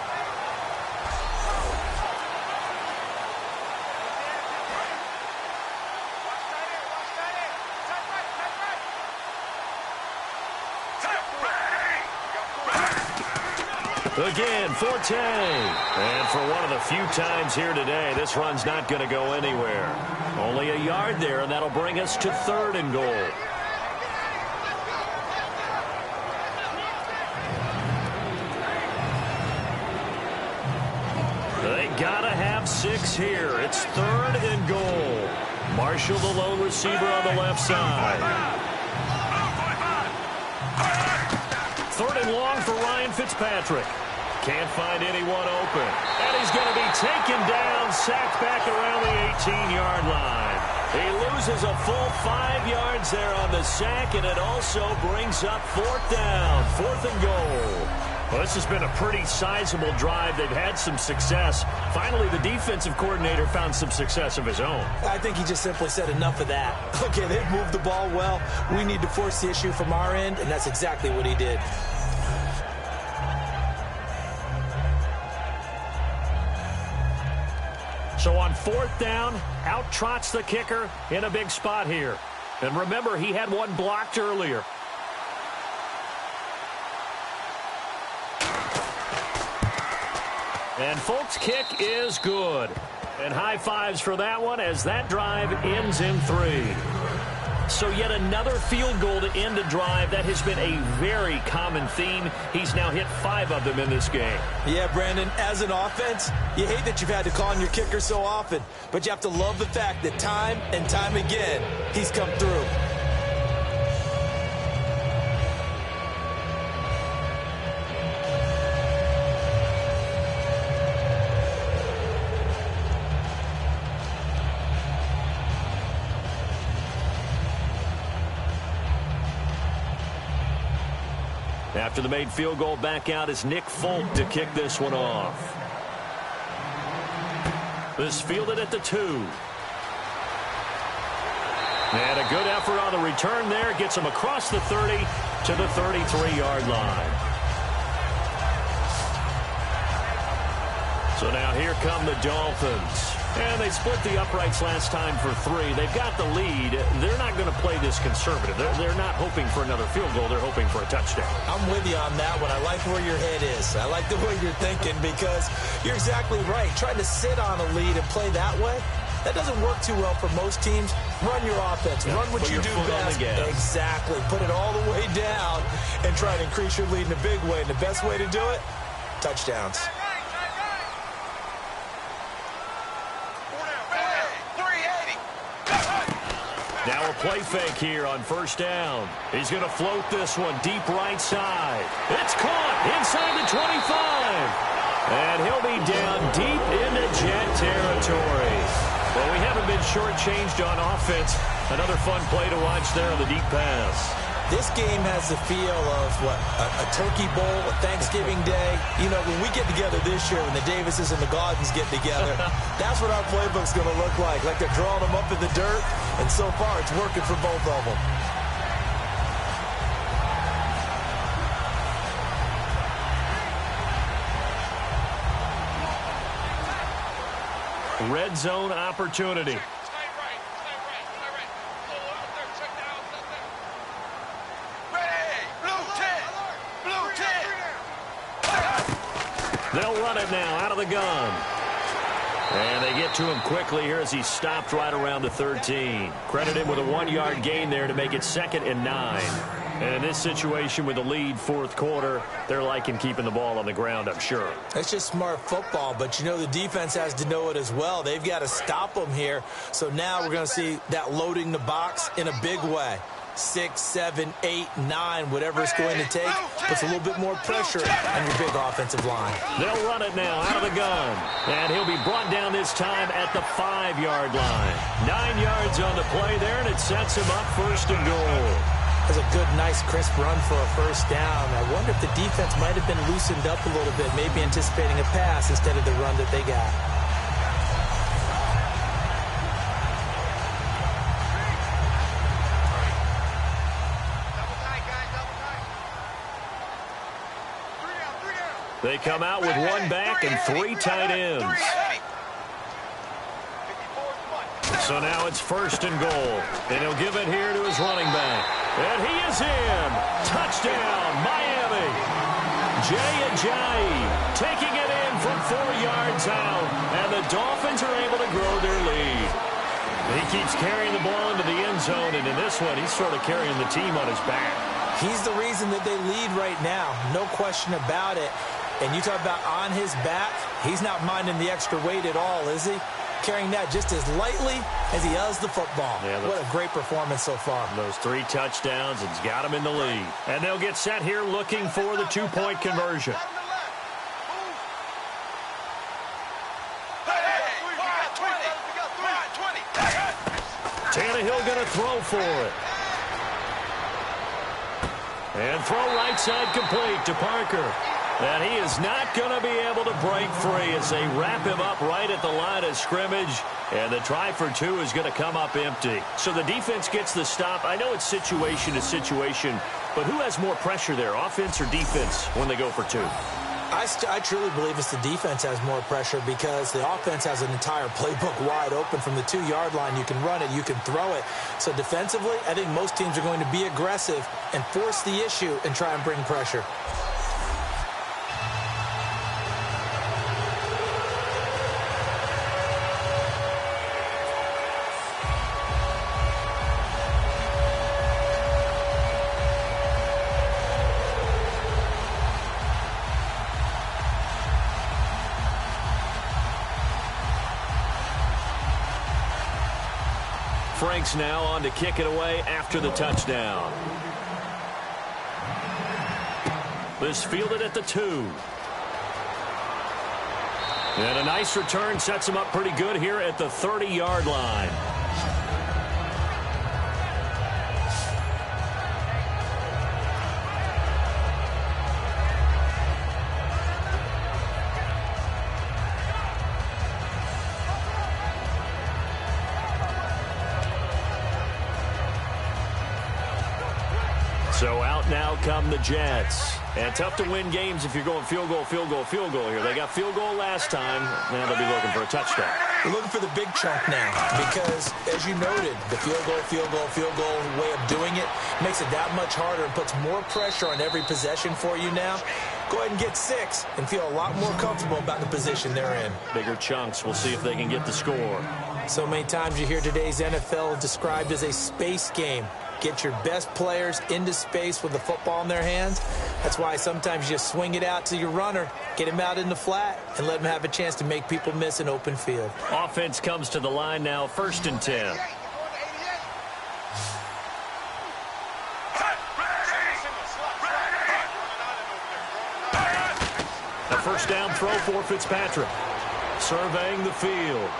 Again, Forte. And for one of the few times here today, this run's not going to go anywhere. Only a yard there, and that'll bring us to 3rd and goal. They got to have 6 here. It's 3rd and goal. Marshall, the lone receiver on the left side. 3rd and long for Ryan Fitzpatrick. Can't find anyone open. And he's going to be taken down, sacked back around the 18-yard line. He loses a full 5 yards there on the sack, and it also brings up 4th down, 4th and goal. Well, this has been a pretty sizable drive. They've had some success. Finally, the defensive coordinator found some success of his own. I think he just simply said enough of that. Okay, they've moved the ball well. We need to force the issue from our end, and that's exactly what he did. So on 4th down, out trots the kicker in a big spot here. And remember, he had one blocked earlier. And Folk's kick is good. And high fives for that one as that drive ends in 3. So yet another field goal to end a drive. That has been a very common theme. He's now hit 5 of them in this game. Yeah, Brandon, as an offense, you hate that you've had to call on your kicker so often, but you have to love the fact that time and time again, he's come through. After the made field goal, back out is Nick Folk to kick this one off. This fielded at the 2. And a good effort on the return there. Gets him across the 30 to the 33-yard line. So now here come the Dolphins. And they split the uprights last time for 3. They've got the lead. They're not going to play this conservative. They're not hoping for another field goal. They're hoping for a touchdown. I'm with you on that one. I like where your head is. I like the way you're thinking because you're exactly right. Trying to sit on a lead and play that way, that doesn't work too well for most teams. Run your offense. Run what you do best. Exactly. Put it all the way down and try to increase your lead in a big way. And the best way to do it, touchdowns. Now a play fake here on first down. He's going to float this one deep right side. It's caught inside the 25. And he'll be down deep into Jet territory. Well, we haven't been shortchanged on offense. Another fun play to watch there on the deep pass. This game has the feel of, a turkey bowl, a Thanksgiving Day. You know, when we get together this year, when the Davises and the Gaudens get together, that's what our playbook's going to look like. Like they're drawing them up in the dirt, and so far it's working for both of them. Red zone opportunity. They'll run it now out of the gun. And they get to him quickly here as he stopped right around the 13. Credit him with a 1-yard gain there to make it 2nd and 9. And in this situation with the lead fourth quarter, they're liking keeping the ball on the ground, I'm sure. It's just smart football, but you know the defense has to know it as well. They've got to stop them here. So now we're going to see that loading the box in a big way. 6, 7, 8, 9, whatever it's going to take, puts a little bit more pressure on your big offensive line. They'll run it now out of the gun. And he'll be brought down this time at the 5-yard line. 9 yards on the play there, and it sets him up 1st and goal. That's a good, nice, crisp run for a first down. I wonder if the defense might have been loosened up a little bit, maybe anticipating a pass instead of the run that they got. They come out with 1 back and 3 tight ends. So now it's 1st and goal. And he'll give it here to his running back. And he is in. Touchdown, Miami. Jay Ajayi taking it in from 4 yards out. And the Dolphins are able to grow their lead. He keeps carrying the ball into the end zone. And in this one, he's sort of carrying the team on his back. He's the reason that they lead right now. No question about it. And you talk about on his back, he's not minding the extra weight at all, is he? Carrying that just as lightly as he does the football. Yeah, what a great performance so far. Those 3 touchdowns, it's got him in the lead. And they'll get set here looking for the 2-point conversion. Tannehill going to throw for it. And throw right side complete to Parker. And he is not going to be able to break free as they wrap him up right at the line of scrimmage. And the try for 2 is going to come up empty. So the defense gets the stop. I know it's situation to situation, but who has more pressure there, offense or defense, when they go for 2? I truly believe it's the defense has more pressure because the offense has an entire playbook wide open from the 2-yard line. You can run it, you can throw it. So defensively, I think most teams are going to be aggressive and force the issue and try and bring pressure. Franks now on to kick it away after the touchdown. This fielded at the 2. And a nice return sets him up pretty good here at the 30-yard line. So out now come the Jets. And tough to win games if you're going field goal, field goal, field goal here. They got field goal last time. Now they'll be looking for a touchdown. They're looking for the big chunk now because, as you noted, the field goal way of doing it makes it that much harder and puts more pressure on every possession for you now. Go ahead and get 6 and feel a lot more comfortable about the position they're in. Bigger chunks. We'll see if they can get the score. So many times you hear today's NFL described as a space game. Get your best players into space with the football in their hands. That's why sometimes you swing it out to your runner, get him out in the flat, and let him have a chance to make people miss an open field. Offense comes to the line now, 1st and 10. A first down throw for Fitzpatrick. Surveying the field.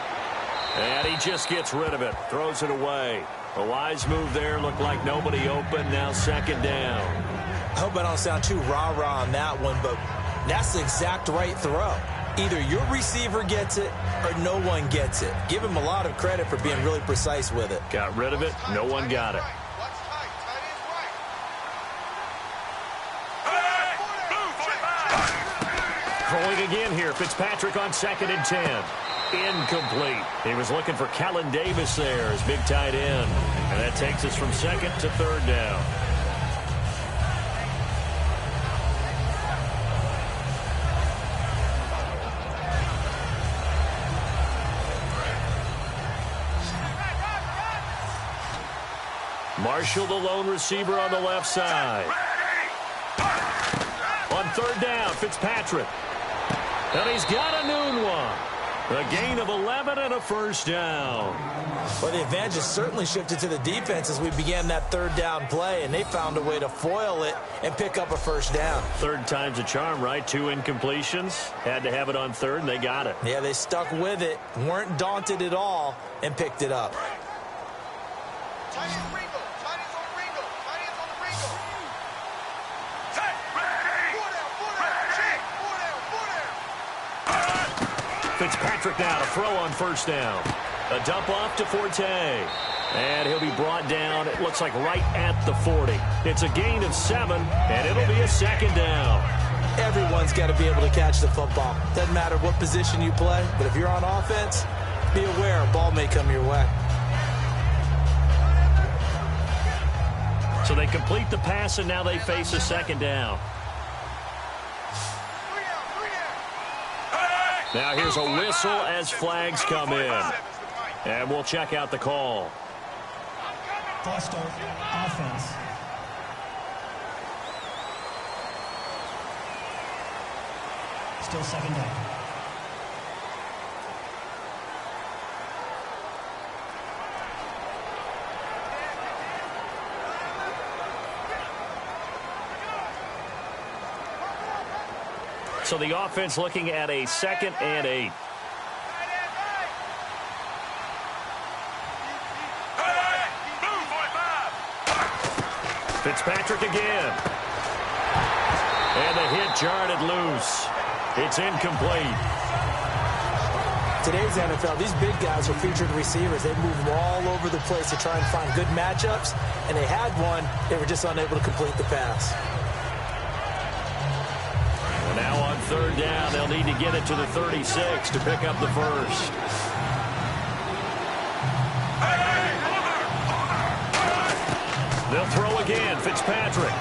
And he just gets rid of it, throws it away. A wise move there, looked like nobody open, now 2nd down. I hope I don't sound too rah-rah on that one, but that's the exact right throw. Either your receiver gets it or no one gets it. Give him a lot of credit for being really precise with it. Got rid of it, no one got it. Throwing again here, Fitzpatrick on 2nd and 10. Incomplete. He was looking for Kellen Davis there as big tight end. And that takes us from 2nd to 3rd down. Marshall, the lone receiver on the left side. On 3rd down, Fitzpatrick. And he's got a noon one. A gain of 11 and a first down. Well, the advantage has certainly shifted to the defense as we began that 3rd down play, and they found a way to foil it and pick up a first down. 3rd time's a charm, right? 2 incompletions. Had to have it on 3rd, and they got it. Yeah, they stuck with it, weren't daunted at all, and picked it up. Fitzpatrick now to throw on 1st down. A dump off to Forte. And he'll be brought down, it looks like right at the 40. It's a gain of 7, and it'll be a 2nd down. Everyone's got to be able to catch the football. Doesn't matter what position you play, but if you're on offense, be aware a ball may come your way. So they complete the pass, and now they face a 2nd down. Now here's a whistle as flags come in. And we'll check out the call. False start, offense. Still 2nd down. So the offense looking at a 2nd and 8. Fitzpatrick again. And the hit jarred it loose. It's incomplete. Today's NFL, these big guys are featured receivers. They move all over the place to try and find good matchups, and they had one. They were just unable to complete the pass. Well, now on 3rd down, they'll need to get it to the 36 to pick up the first. They'll throw again, Fitzpatrick.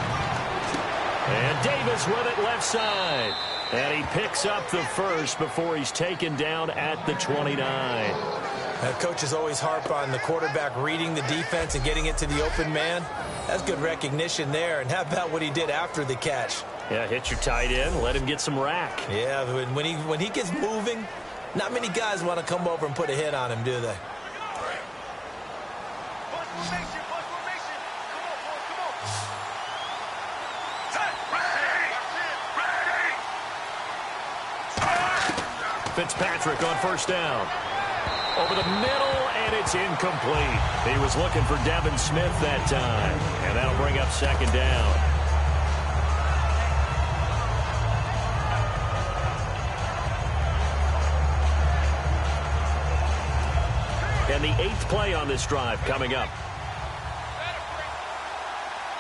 And Davis with it left side. And he picks up the first before he's taken down at the 29. Coaches always harp on the quarterback reading the defense and getting it to the open man. That's good recognition there. And how about what he did after the catch? Yeah, hit your tight end, let him get some rack. Yeah, when he gets moving, not many guys want to come over and put a hit on him, do they? Fitzpatrick on first down. Over the middle, and it's incomplete. He was looking for Devin Smith that time, and that'll bring up second down. And the 8th play on this drive coming up.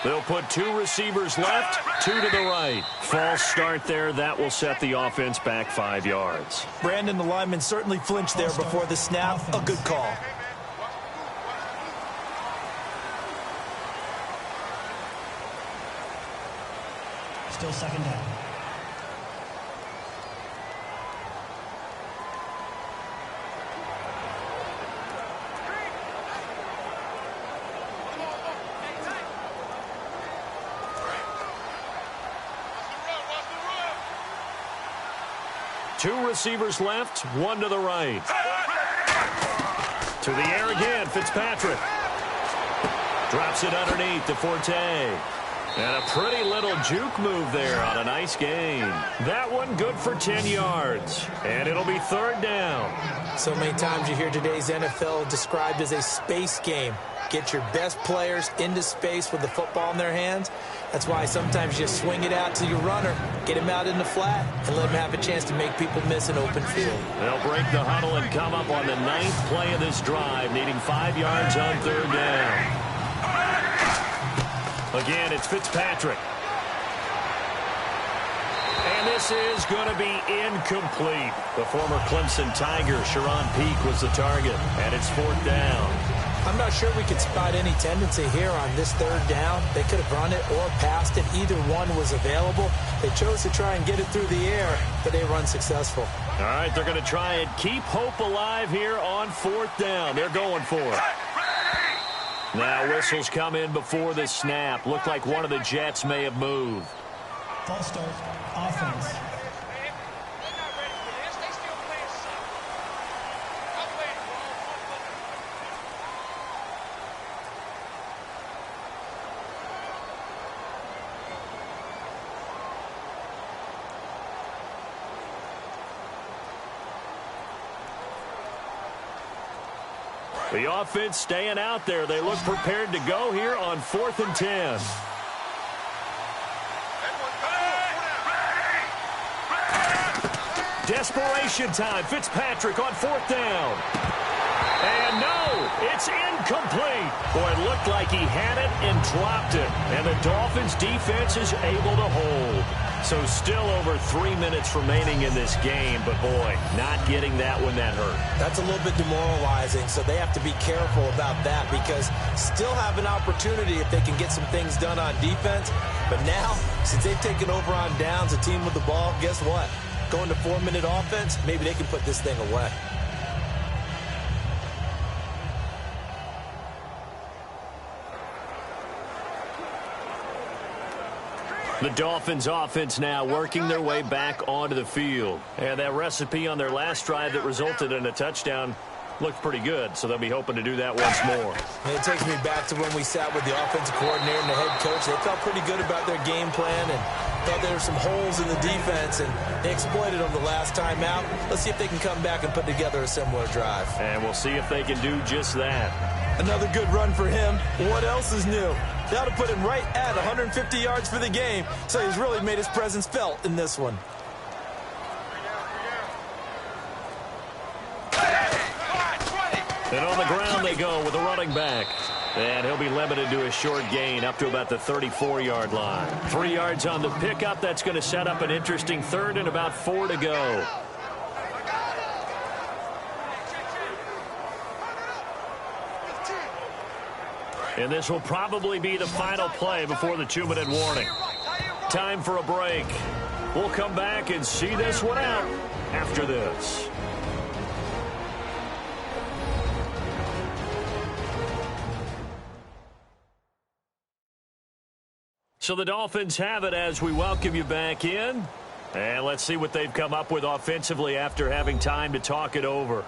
They'll put 2 receivers left, 2 to the right. False start there. That will set the offense back 5 yards. Brandon, the lineman certainly flinched there before the snap. A good call. Still second down. Two receivers left, 1 to the right. To the air again, Fitzpatrick. Drops it underneath to Forte. And a pretty little juke move there on a nice gain. That one good for 10 yards. And it'll be 3rd down. So many times you hear today's NFL described as a space game. Get your best players into space with the football in their hands. That's why sometimes you swing it out to your runner, get him out in the flat, and let him have a chance to make people miss an open field. They'll break the huddle and come up on the 9th play of this drive, needing 5 yards on 3rd down. Again, it's Fitzpatrick. And this is going to be incomplete. The former Clemson Tiger, Sharon Peake, was the target, and it's 4th down. I'm not sure we could spot any tendency here on this 3rd down. They could have run it or passed it. Either one was available. They chose to try and get it through the air, but they were unsuccessful. All right, they're going to try and keep hope alive here on 4th down. They're going for it. Now whistles come in before the snap. Looked like one of the Jets may have moved. False start. Offense. The offense staying out there. They look prepared to go here on 4th and 10. Desperation time. Fitzpatrick on 4th down. And no, it's incomplete. Boy, it looked like he had it and dropped it. And the Dolphins defense is able to hold. So still over 3 minutes remaining in this game, but boy, not getting that one that hurt. That's a little bit demoralizing, so they have to be careful about that because still have an opportunity if they can get some things done on defense. But now, since they've taken over on downs, a team with the ball, guess what? Going to 4-minute offense, maybe they can put this thing away. The Dolphins offense now working their way back onto the field. And that recipe on their last drive that resulted in a touchdown looked pretty good, so they'll be hoping to do that once more. And it takes me back to when we sat with the offensive coordinator and the head coach. They felt pretty good about their game plan and thought there were some holes in the defense, and they exploited them the last time out. Let's see if they can come back and put together a similar drive. And we'll see if they can do just that. Another good run for him. What else is new? That'll put him right at 150 yards for the game, so he's really made his presence felt in this one. And on the ground they go with a running back. And he'll be limited to a short gain up to about the 34-yard line. 3 yards on the pickup. That's going to set up an interesting 3rd and about 4 to go. And this will probably be the final play before the 2-minute warning. Time for a break. We'll come back and see this one out after this. So the Dolphins have it as we welcome you back in. And let's see what they've come up with offensively after having time to talk it over.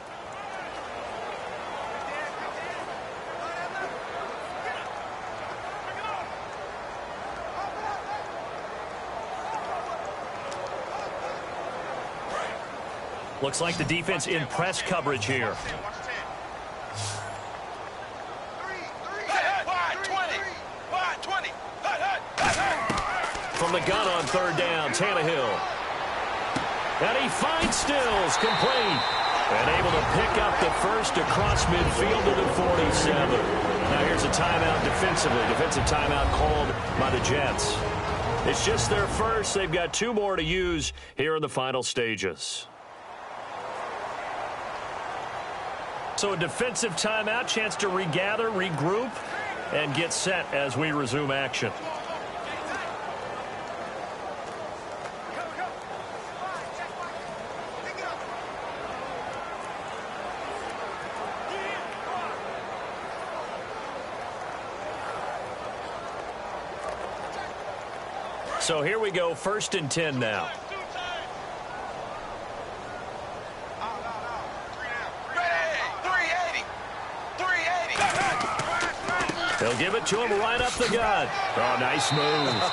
Looks like the defense in press coverage here. From the gun on third down, Tannehill. And he finds Stills, complete. And able to pick up the first across midfield to the 47. Now here's a timeout defensively. Defensive timeout called by the Jets. It's just their first. They've got 2 more to use here in the final stages. So a defensive timeout, chance to regather, regroup, and get set as we resume action. So here we go, 1st and 10 now. They'll give it to him right up the gut. Oh, nice move.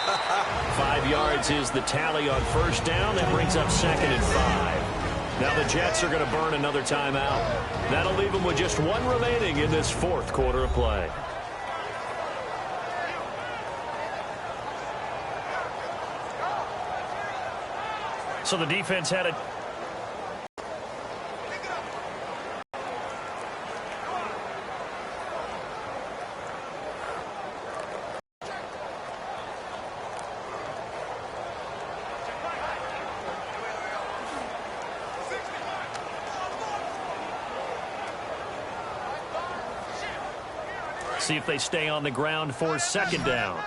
5 yards is the tally on 1st down. That brings up 2nd and 5. Now the Jets are going to burn another timeout. That'll leave them with just 1 remaining in this 4th quarter of play. So the defense had it. See if they stay on the ground for 2nd down.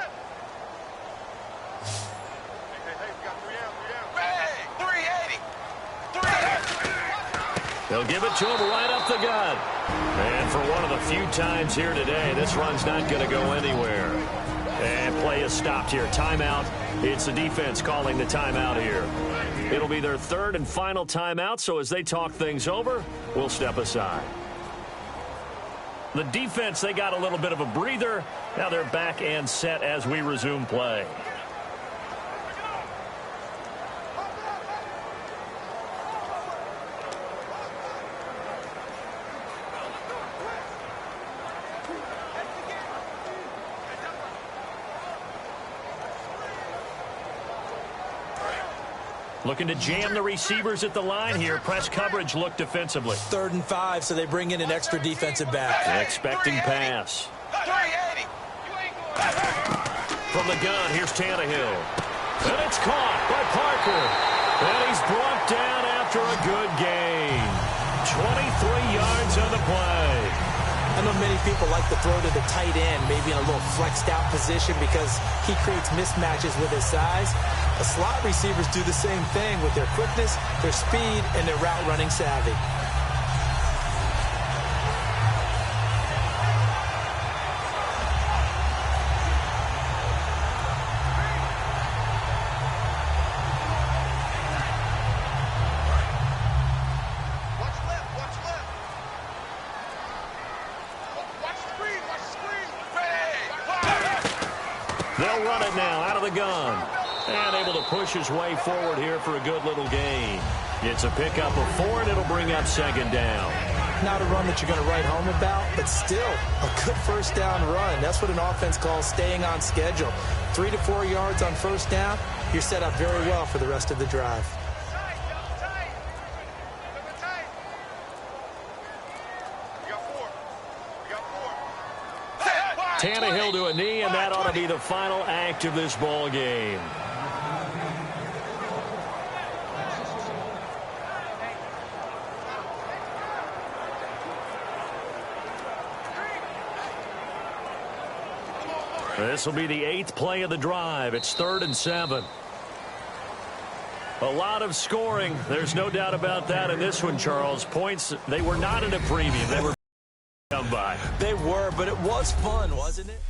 They'll give it to him right up the gut. And for one of the few times here today, this run's not going to go anywhere. And play is stopped here. Timeout. It's the defense calling the timeout here. It'll be their 3rd and final timeout, so as they talk things over, we'll step aside. The defense, they got a little bit of a breather. Now they're back and set as we resume play. Looking to jam the receivers at the line here. Press coverage look defensively. 3rd and 5, so they bring in an extra defensive back. Expecting pass. From the gun, here's Tannehill. And it's caught by Parker. And he's brought down after a good gain. 23 yards on the play. I know many people like to throw to the tight end, maybe in a little flexed out position because he creates mismatches with his size. The slot receivers do the same thing with their quickness, their speed, and their route running savvy. They'll run it now out of the gun. And able to push his way forward here for a good little gain. It's a pickup of 4, and it'll bring up 2nd down. Not a run that you're going to write home about, but still a good 1st down run. That's what an offense calls staying on schedule. 3 to 4 yards on 1st down, you're set up very well for the rest of the drive. Tannehill to a knee, and that ought to be the final act of this ball game. This will be the 8th play of the drive. It's 3rd and 7. A lot of scoring. There's no doubt about that in this one, Charles. Points, they were not in a premium. They were come by. They were, but it was fun, wasn't it?